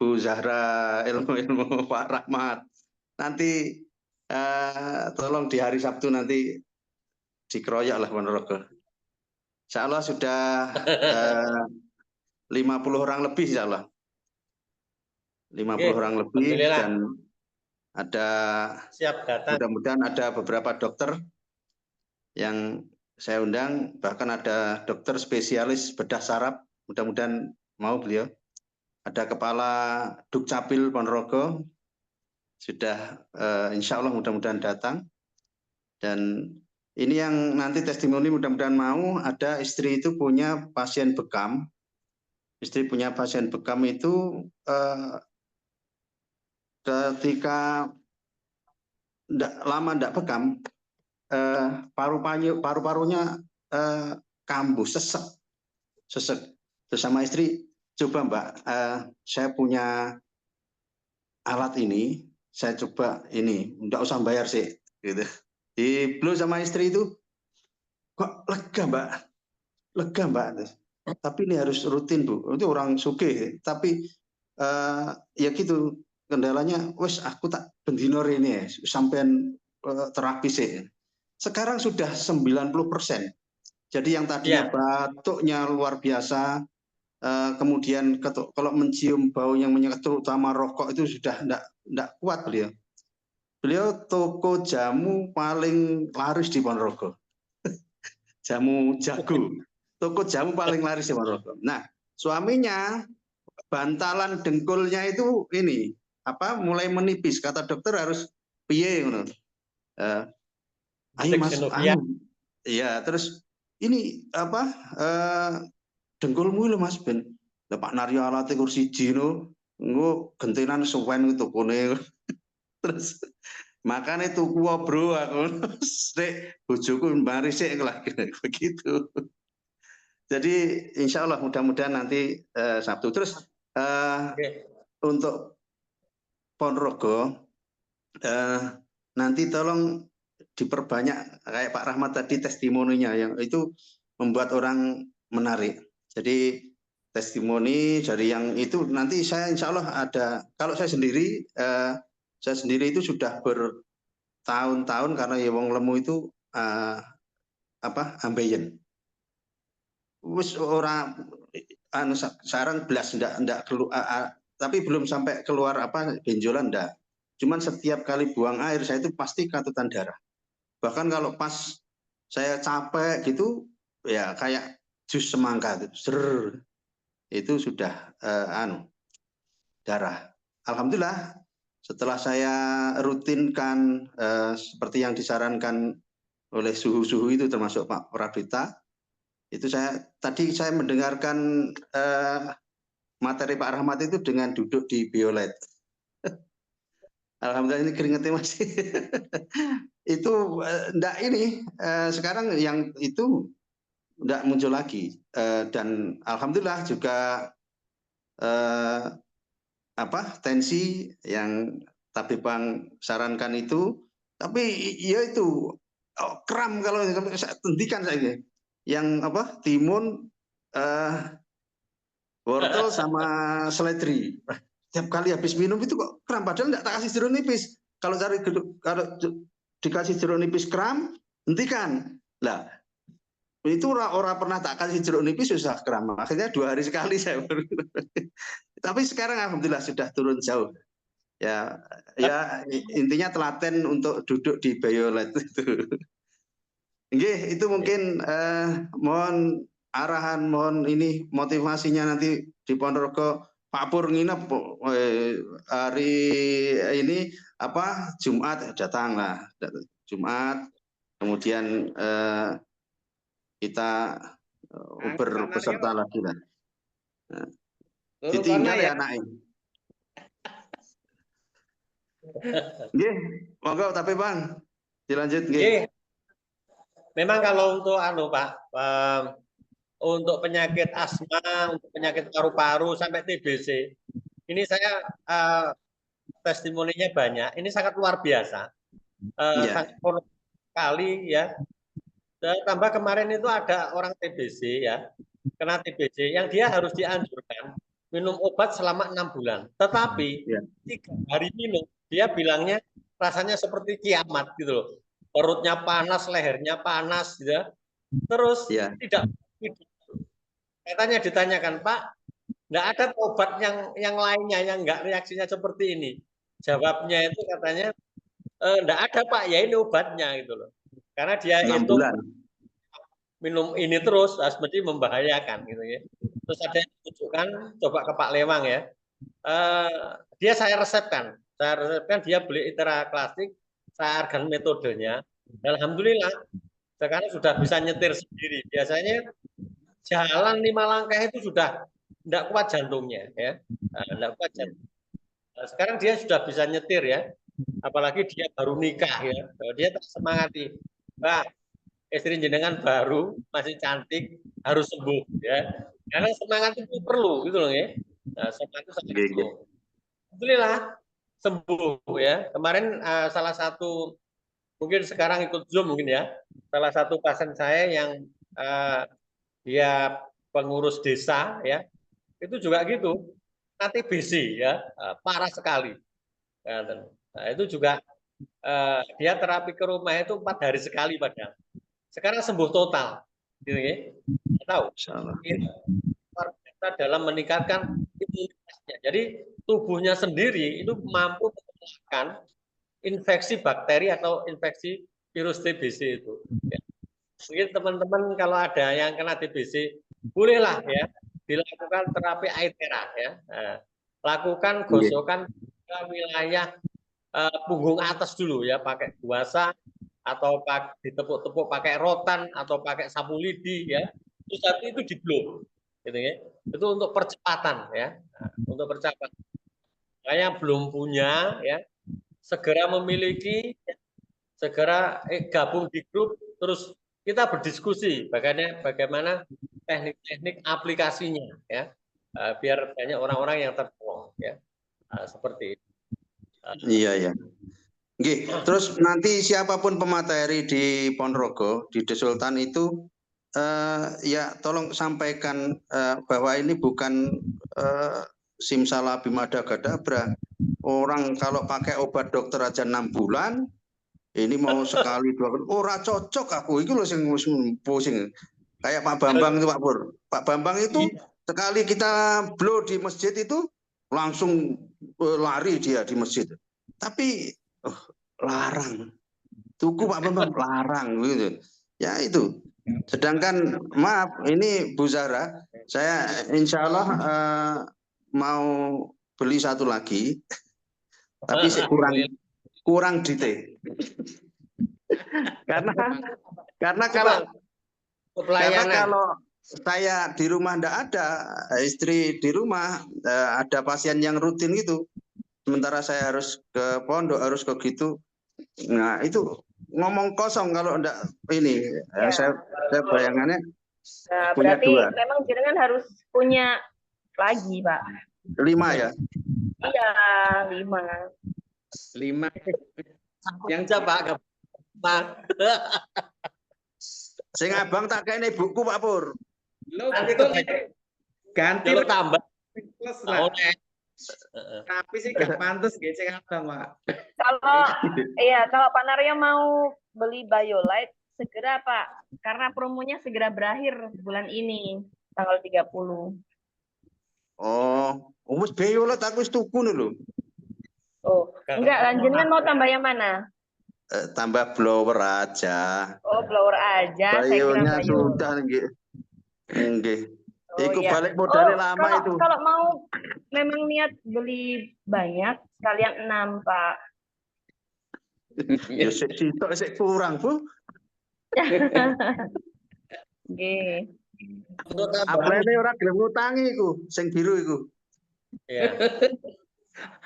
Bu Zahra, ilmu-ilmu Pak Rahmat nanti tolong di hari Sabtu nanti dikeroyak lah Ponorogo. Insya Allah sudah 50 orang lebih insya Allah. 50 orang lebih dan ada siap datang. Mudah-mudahan ada beberapa dokter yang saya undang, bahkan ada dokter spesialis bedah saraf, mudah-mudahan mau beliau. Ada kepala Dukcapil Ponorogo, sudah insya Allah mudah-mudahan datang. Dan ini yang nanti testimoni mudah-mudahan mau, ada istri itu punya pasien bekam. Istri punya pasien bekam itu ketika lama tidak bekam, paru-parunya kambuh, sesek. Terus sama istri, coba Mbak, saya punya alat ini, saya coba ini, tidak usah bayar sih, gitu. Di blow sama istri itu, kok lega Mbak. Tapi ini harus rutin Bu, itu orang sugih, tapi ya gitu, kendalanya, wes aku tak bendinor ini ya, sampean terapi sih. Sekarang sudah 90%. Jadi yang tadinya batuknya luar biasa, kemudian kalau mencium bau yang menyengat terutama rokok itu sudah tidak kuat beliau. Beliau toko jamu paling laris di Ponorogo. Jamu jago. Toko jamu paling laris di Ponorogo. Nah, suaminya bantalan dengkulnya itu ini mulai menipis. Kata dokter harus piye ngono. Ayo Mas, iya terus ini dengkulmu lho Mas Ben. Lah Pak Naryo alate kursi jino, engko gentenan suwen tokone. Terus makane tuku bro aku. Sik bojoku mbari sik lagi begitu. Jadi insya Allah mudah-mudahan nanti Sabtu. Terus untuk Ponorogo nanti tolong diperbanyak kayak Pak Rahmat tadi testimoninya yang itu membuat orang menarik. Jadi testimoni dari yang itu nanti saya insya Allah ada. Kalau saya sendiri itu sudah bertahun-tahun karena ya wong lemu itu ambeien. Wis ora sarang belas ndak tapi belum sampai keluar benjolan ndak. Cuman setiap kali buang air saya itu pasti katutan darah. Bahkan kalau pas saya capek gitu ya kayak jus semangka itu sudah darah. Alhamdulillah setelah saya rutinkan seperti yang disarankan oleh suhu-suhu itu termasuk Pak Prabita, itu tadi saya mendengarkan materi Pak Rahmat itu dengan duduk di biolet. Alhamdulillah ini keringetnya masih. Itu enggak ini sekarang yang itu enggak muncul lagi dan alhamdulillah juga tensi yang Tabib Bang sarankan itu, tapi ya itu kram kalau saya hentikan saya yang timun, wortel sama seledri. Setiap kali habis minum itu kok kram, padahal enggak tak kasih jeruk nipis. Kalau dikasih jeruk nipis kram, hentikan. Lah, itu orang pernah tak kasih jeruk nipis susah kram. Akhirnya 2 hari sekali saya baru. Tapi sekarang alhamdulillah sudah turun jauh. Ya intinya telaten untuk duduk di biolet itu. Itu mungkin mohon arahan, mohon ini motivasinya nanti di Ponorogo. Pak Pur nginep hari ini Jumat datanglah. Jumat kemudian kita berpeserta lagi lah. Ditinggal ya anak ini. Monggo tapi Bang dilanjut nggih. Memang kalau untuk Pak, untuk penyakit asma, untuk penyakit paru-paru sampai TBC, ini saya testimoninya banyak. Ini sangat luar biasa. Sangat sekali ya. Dan tambah kemarin itu ada orang TBC ya, kena TBC yang dia harus dianjurkan minum obat selama 6 bulan. Tetapi 3 hari minum, dia bilangnya rasanya seperti kiamat gitu loh. Perutnya panas, lehernya panas gitu. Terus tidak. Katanya ditanyakan, Pak, enggak ada obat yang lainnya yang enggak reaksinya seperti ini. Jawabnya itu katanya enggak ada Pak, ya ini obatnya gitu loh. Karena dia itu minum ini terus seperti membahayakan gitu ya. Terus ada yang tunjukkan, coba ke Pak Lewang ya. Dia saya resepkan dia beli Itera klasik, saya argan metodenya. Alhamdulillah sekarang sudah bisa nyetir sendiri. Biasanya jalan 5 langkah itu sudah tidak kuat jantungnya ya. Tidak kuat jantung. Sekarang dia sudah bisa nyetir ya. Apalagi dia baru nikah ya. Dia tak semangati. Mbak, istri jenengan baru, masih cantik, harus sembuh ya. Karena semangat itu perlu gitu loh ya. Semangat itu sangat perlu. Alhamdulillah sembuh ya. Kemarin salah satu, mungkin sekarang ikut Zoom mungkin ya, salah satu pasien saya yang dia pengurus desa ya, itu juga gitu, TBC ya, parah sekali. Nah, itu juga dia terapi ke rumah itu 4 hari sekali padahal. Sekarang sembuh total, gitu ya. Tahu? Kita dalam meningkatkan imunitasnya. Jadi tubuhnya sendiri itu mampu mengalahkan infeksi bakteri atau infeksi virus TBC itu. Ya. Mungkin teman-teman kalau ada yang kena TBC, bolehlah ya dilakukan terapi Aithera ya. Lakukan gosokan ke wilayah punggung atas dulu ya, pakai guasa atau ditepuk-tepuk pakai rotan atau pakai sapu lidi ya. Terus nanti itu diblok, gitu ya. Itu untuk percepatan ya, untuk percepatan. Yang belum punya ya, segera memiliki, segera gabung di grup, terus kita berdiskusi bagaimana teknik-teknik aplikasinya ya, biar banyak orang-orang yang tertolong ya. Seperti itu. Iya ya. Nggih, terus nanti siapapun pemateri di Ponorogo, di Desultan itu ya tolong sampaikan bahwa ini bukan simsalabim adagadabra. Orang kalau pakai obat dokter aja 6 bulan, ini mau sekali 2 kali, ora cocok aku. Itu loh yang pusing. Kayak Pak Bambang itu Pak Pur. Pak Bambang itu sekali kita blow di masjid itu langsung lari dia di masjid. Tapi larang. Tuku Pak Bambang larang gitu. Ya itu. Sedangkan maaf ini Bu Zahra, saya insya Allah mau beli satu lagi, tapi kurang detail. karena kalau saya di rumah ndak ada, istri di rumah ada pasien yang rutin gitu. Sementara saya harus ke pondok, harus ke gitu. Nah, itu ngomong kosong kalau ndak ini. Saya bayangannya punya berarti 2. memang jenengan harus punya lagi, Pak. 5 ya? Iya, 5. 5. Yang coba Sing abang tak kene buku Pak Pur. Lo nanti betul ganti lo tambah plus lah. oleh Tapi sih gak pantas geceng abang, Pak. Kalau Pak Naryo mau beli BioLite segera, Pak. Karena promonya segera berakhir bulan ini, tanggal 30. Oh, wis BioLite aku wis tuku lho. Oh, enggak, lanjutnya mau tambah yang mana? Tambah blower aja. Oh, blower aja. Saya kira Bionya BioLite. sudah nggih. Nggih. Oh, Iku iya. balik modalnya lama itu. Kalau mau memang niat beli banyak, sekalian 6, Pak. Ya sitok sik kurang, Bu. Nggih. Aplene ora gelem ngutangi iku, sing biru iku. ya.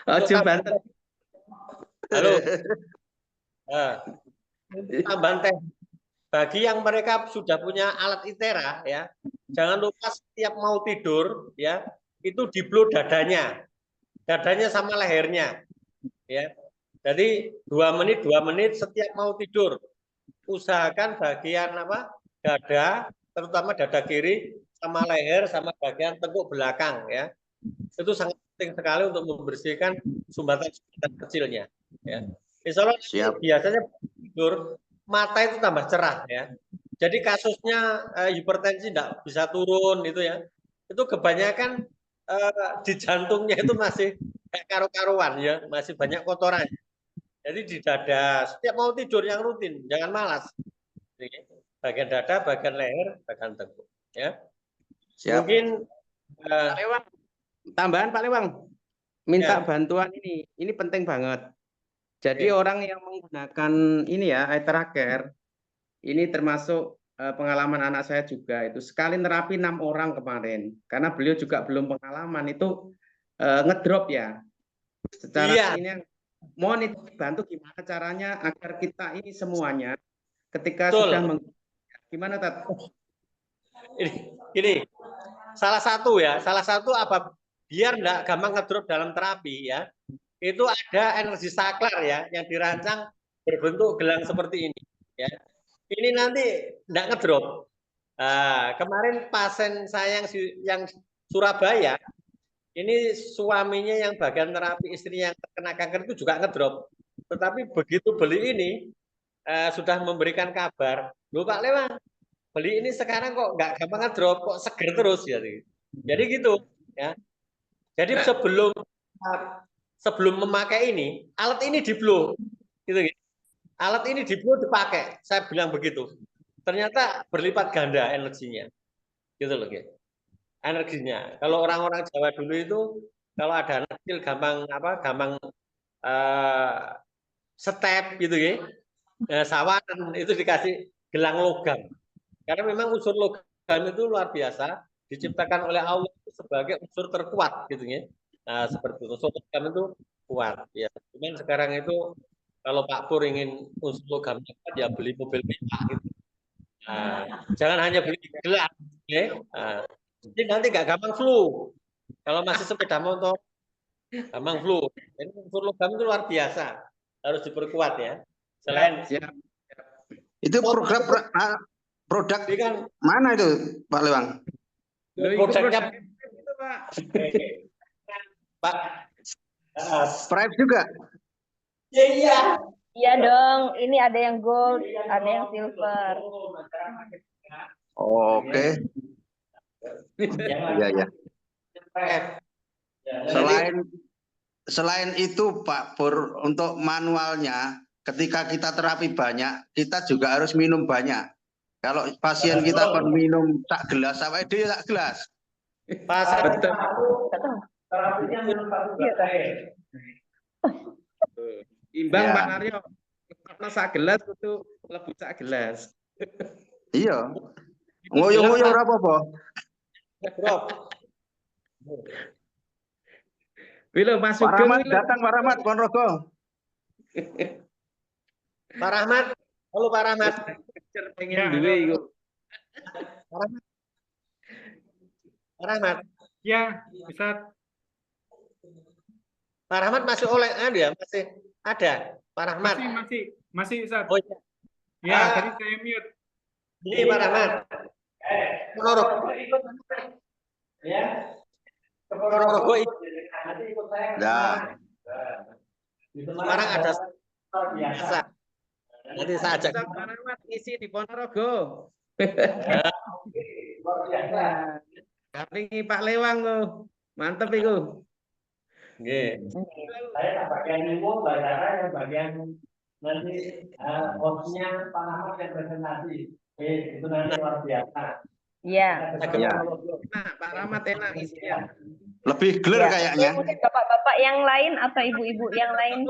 Aja bantet. Halo. Tambahan teh. Bagi yang mereka sudah punya alat ITERA ya, jangan lupa setiap mau tidur ya, itu di-blow dadanya. Dadanya sama lehernya. Ya. Jadi 2 menit setiap mau tidur. Usahakan bagian dada, terutama dada kiri sama leher sama bagian tengkuk belakang ya. Itu sangat penting sekali untuk membersihkan sumbatan kecilnya ya. Insya Allah biasanya tidur mata itu tambah cerah ya. Jadi kasusnya hipertensi tidak bisa turun itu ya. Itu kebanyakan di jantungnya itu masih kayak karu-karuan ya, masih banyak kotoran. Jadi di dada setiap mau tidur yang rutin, jangan malas. Bagian dada, bagian leher, bagian tengkuk ya. Siap. Mungkin Pak Lewang, tambahan Pak Lewang, minta Ya. bantuan ini penting banget. Jadi orang yang menggunakan ini ya, ITERA Care, ini termasuk pengalaman anak saya juga, itu sekali nerapi 6 orang kemarin, karena beliau juga belum pengalaman, itu ngedrop ya. Secara ini mohon itu dibantu gimana caranya agar kita ini semuanya ketika Betul. sudah gimana Tat? Ini salah satu apa biar enggak gampang ngedrop dalam terapi ya. Itu ada energi saklar ya yang dirancang berbentuk gelang seperti ini ya. Ini nanti enggak ngedrop. Kemarin pasien saya yang Surabaya ini suaminya yang bagian terapi, istrinya yang terkena kanker itu juga ngedrop. Tetapi begitu beli ini sudah memberikan kabar, loh Pak Lewang, beli ini sekarang kok nggak gampang ngedrop, kok seger terus ya. Jadi gitu ya. Jadi sebelum memakai ini, alat ini di-blow gitu. Alat ini di-blow dipakai, saya bilang begitu. Ternyata berlipat ganda energinya. Gitu loh, gitu. Energinya. Kalau orang-orang Jawa dulu itu kalau ada anak kecil gampang step gitu ya. Sawaran itu dikasih gelang logam. Karena memang unsur logam itu luar biasa, diciptakan oleh Allah sebagai unsur terkuat gitu ya. Nah, seperti itu. Unsur logam itu kuat ya. Cuman sekarang itu kalau Pak Pur ingin unsur logamnya kuat ya beli mobil mewah gitu. Nah, jangan hanya beli gelang ya. Nah, jadi nanti nggak gampang flu. Kalau masih sepeda motor gampang flu. Jadi unsur logam itu luar biasa, harus diperkuat ya. Selain Ya. Itu program produk ini kan mana itu Pak Lewang? Loh, itu produknya produknya itu, Pak. Pak. Stripe juga. Iya. Iya dong, ini ada yang gold, ada yang silver. Oke. Iya ya. Selain itu Pak Pur, untuk manualnya ketika kita terapi banyak, kita juga harus minum banyak. Kalau pasien kita kon minum tak gelas sampai dia tak gelas. Pasar Terapinya minum 1 gelas air. Imbang Ya. Pak Naryo. Karena sak gelas itu lebih sak gelas. Iya. Ngoyo-ngoyo ora apa-apa. Bilo Mas Pak Sugeng Rahmat wilo. datang Pak Rahmat Ponorogo. Pak Rahmat. Halo Pak Rahmat. Pengen duwe iku. Pak Rahmat. Ya, bisa. Pak Rahmat masih oleh ya, masih ada. Pak Rahmat. Masih Ustaz. Oh iya. Ya, tadi saya mute. Ini Pak Rahmat. Ponorogo. Ya. Ponorogo ikut saya. Ya. Sekarang ada biasa. Nanti saya ajak. Ustaz Pak Rahmat isi di Ponorogo. Kali Pak Lewang tuh. Mantep itu. Nggih. Saya tak bagian ilmu, Mbak bagian nanti hostnya Pak Rahmat yang presentasi. Itu nanti luar biasa. Iya. Ya. Nah, Pak Rahmat enak isinya. Lebih clear Ya. kayaknya. Mungkin bapak-bapak yang lain atau ibu-ibu yang lain.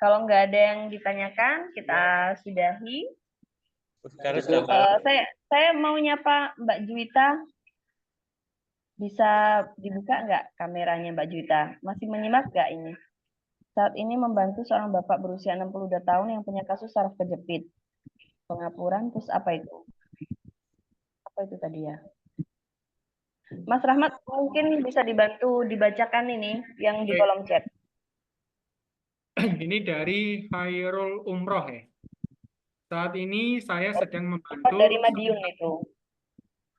Kalau nggak ada yang ditanyakan, kita sudahi. Saya mau nyapa Mbak Juwita. Bisa dibuka nggak kameranya Mbak Juwita? Masih menyimak nggak ini? Saat ini membantu seorang bapak berusia 62 tahun yang punya kasus saraf kejepit. Pengapuran, terus apa itu? Apa itu tadi ya? Mas Rahmat, mungkin bisa dibantu dibacakan ini yang di kolom chat. Ini dari Khairul Umroh ya. Saat ini saya sedang membantu. Dari Madiun itu.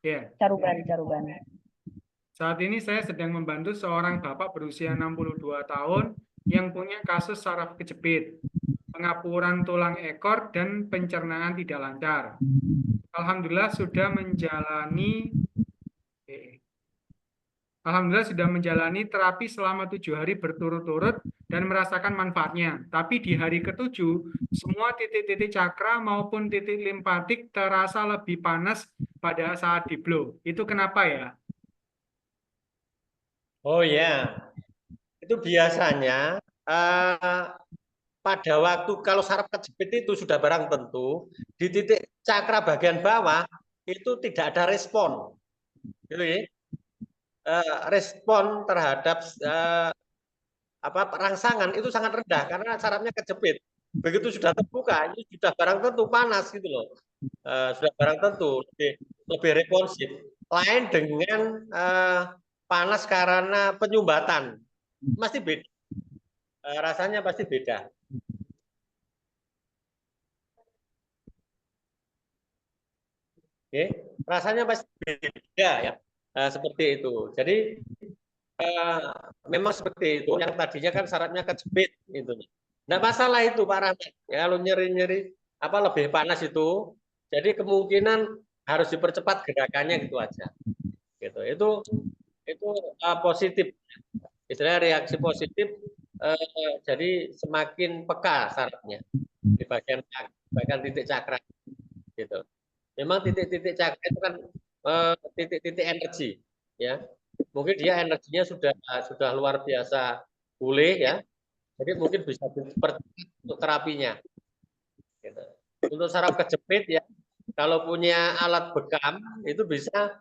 Ya. Caruban. Saat ini saya sedang membantu seorang bapak berusia 62 tahun yang punya kasus saraf kejepit, pengapuran tulang ekor, dan pencernaan tidak lancar. Alhamdulillah sudah menjalani terapi selama 7 hari berturut-turut dan merasakan manfaatnya. Tapi di hari ke-7, semua titik-titik cakra maupun titik limpatik terasa lebih panas pada saat di blow. Itu kenapa ya? Oh ya, itu biasanya pada waktu kalau saraf kejepit itu sudah barang tentu di titik cakra bagian bawah itu tidak ada respon, gitu ya. Respon terhadap rangsangan itu sangat rendah karena sarafnya kejepit. Begitu sudah terbuka, itu sudah barang tentu panas gitu loh, sudah barang tentu lebih responsif. Lain dengan panas karena penyumbatan, pasti beda. Rasanya pasti beda. Oke, rasanya pasti beda ya, seperti itu. Jadi memang seperti itu. Yang tadinya kan syaratnya kejepit itu. Nah masalah itu Pak Rahmat, ya, kalau nyeri-nyeri lebih panas itu, jadi kemungkinan harus dipercepat gerakannya gitu aja. Gitu. Itu positif, istilahnya reaksi positif. Jadi semakin peka sarafnya di bagian titik cakra, gitu. Memang titik-titik cakra itu kan titik-titik energi, ya. Mungkin dia energinya sudah luar biasa pulih ya. Jadi mungkin bisa dipercepat untuk terapinya. Gitu. Untuk saraf kejepit ya, kalau punya alat bekam itu bisa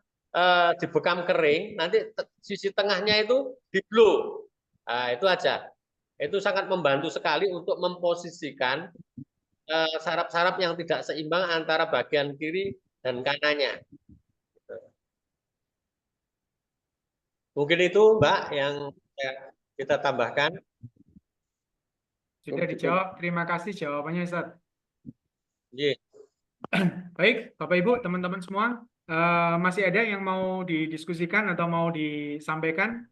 dibekam kering, nanti sisi tengahnya itu di blow. Nah, itu aja. Itu sangat membantu sekali untuk memposisikan saraf-saraf yang tidak seimbang antara bagian kiri dan kanannya. Gitu. Mungkin itu Mbak yang kita tambahkan. Sudah dijawab. Terima kasih jawabannya, Ustaz. Iya. Baik, Bapak Ibu, teman-teman semua, masih ada yang mau didiskusikan atau mau disampaikan?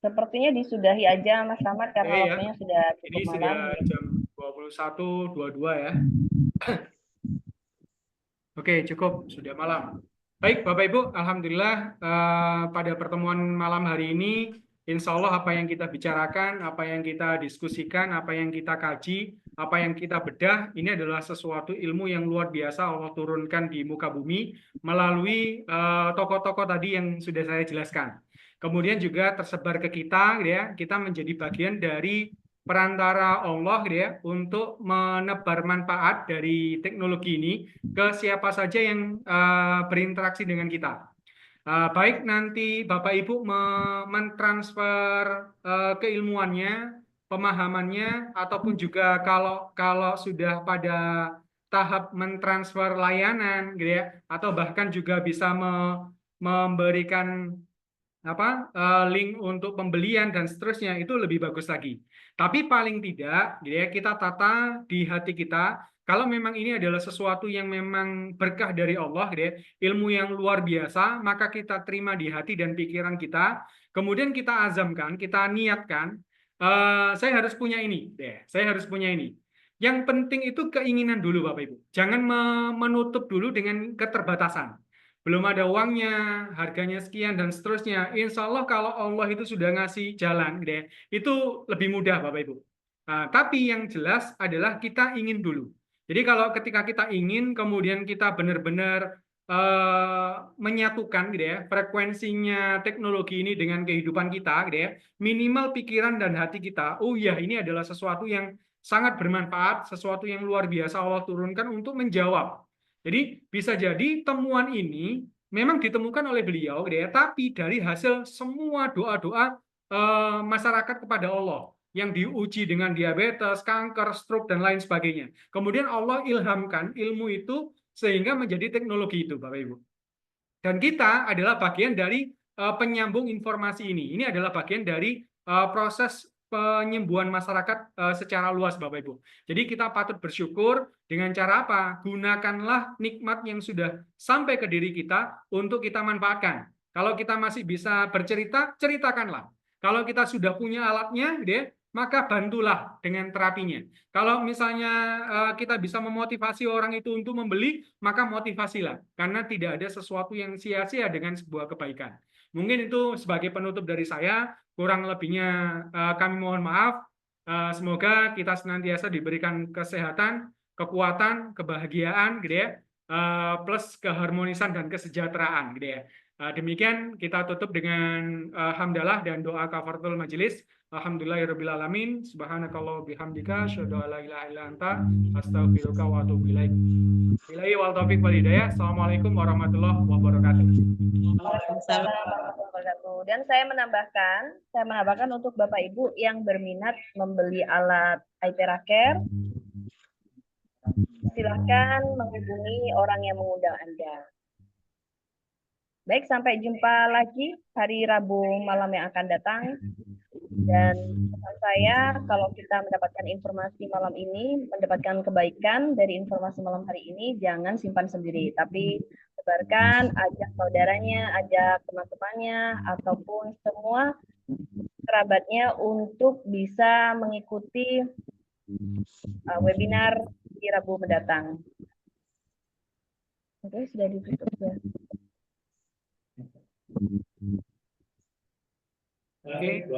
Sepertinya disudahi aja Mas Rahmat karena Oke, ya. waktunya sudah Ini cukup sudah malam. jam 21.22 ya. Oke, cukup. Sudah malam. Baik, Bapak Ibu, Alhamdulillah pada pertemuan malam hari ini, insya Allah apa yang kita bicarakan, apa yang kita diskusikan, apa yang kita kaji, apa yang kita bedah, ini adalah sesuatu ilmu yang luar biasa Allah turunkan di muka bumi melalui tokoh-tokoh tadi yang sudah saya jelaskan. Kemudian juga tersebar ke kita, ya, kita menjadi bagian dari perantara Allah, ya, untuk menebar manfaat dari teknologi ini ke siapa saja yang berinteraksi dengan kita. Baik nanti Bapak Ibu mentransfer keilmuannya, pemahamannya, ataupun juga kalau sudah pada tahap mentransfer layanan, gitu ya, atau bahkan juga bisa memberikan link untuk pembelian dan seterusnya, itu lebih bagus lagi. Tapi paling tidak, ya, kita tata di hati kita. Kalau memang ini adalah sesuatu yang memang berkah dari Allah, ya, ilmu yang luar biasa, maka kita terima di hati dan pikiran kita. Kemudian kita azamkan, kita niatkan, saya harus punya ini, deh. Saya harus punya ini. Yang penting itu keinginan dulu, Bapak Ibu. Jangan menutup dulu dengan keterbatasan. Belum ada uangnya, harganya sekian, dan seterusnya. Insya Allah kalau Allah itu sudah ngasih jalan, gitu ya, itu lebih mudah, Bapak Ibu. Tapi yang jelas adalah kita ingin dulu. Jadi kalau ketika kita ingin, kemudian kita benar-benar menyatukan, gitu ya, frekuensinya teknologi ini dengan kehidupan kita, gitu ya, minimal pikiran dan hati kita, oh ya, ini adalah sesuatu yang sangat bermanfaat, sesuatu yang luar biasa Allah turunkan untuk menjawab. Jadi bisa jadi temuan ini memang ditemukan oleh beliau, gitu ya, tapi dari hasil semua doa-doa masyarakat kepada Allah yang diuji dengan diabetes, kanker, stroke, dan lain sebagainya. Kemudian Allah ilhamkan ilmu itu sehingga menjadi teknologi itu, Bapak Ibu. Dan kita adalah bagian dari penyambung informasi ini. Ini adalah bagian dari proses penyembuhan masyarakat secara luas, Bapak Ibu. Jadi kita patut bersyukur dengan cara apa? Gunakanlah nikmat yang sudah sampai ke diri kita untuk kita manfaatkan. Kalau kita masih bisa bercerita, ceritakanlah. Kalau kita sudah punya alatnya, maka bantulah dengan terapinya. Kalau misalnya kita bisa memotivasi orang itu untuk membeli, maka motivasilah. Karena tidak ada sesuatu yang sia-sia dengan sebuah kebaikan. Mungkin itu sebagai penutup dari saya. Kurang lebihnya kami mohon maaf. Semoga kita senantiasa diberikan kesehatan, kekuatan, kebahagiaan, gitu ya, plus keharmonisan dan kesejahteraan, gitu ya. Demikian kita tutup dengan hamdalah dan doa kafaratul majelis. Alhamdulillahirabbil alamin. Subhanakallah bihamdika asyhadu an la ilaha illa anta astaghfiruka wa atubu ilaik. Billahi wal taufiq wal hidayah. Assalamualaikum warahmatullahi wabarakatuh. Waalaikumsalam warahmatullahi wabarakatuh. Dan saya menambahkan untuk Bapak Ibu yang berminat membeli alat iTera Care, silahkan menghubungi orang yang mengundang Anda. Baik, sampai jumpa lagi hari Rabu malam yang akan datang. Dan pesan saya, kalau kita mendapatkan informasi malam ini, mendapatkan kebaikan dari informasi malam hari ini, jangan simpan sendiri, tapi sebarkan, ajak saudaranya, ajak teman-temannya, ataupun semua kerabatnya untuk bisa mengikuti webinar di Rabu mendatang. Oke, sudah ditutup ya. Oke.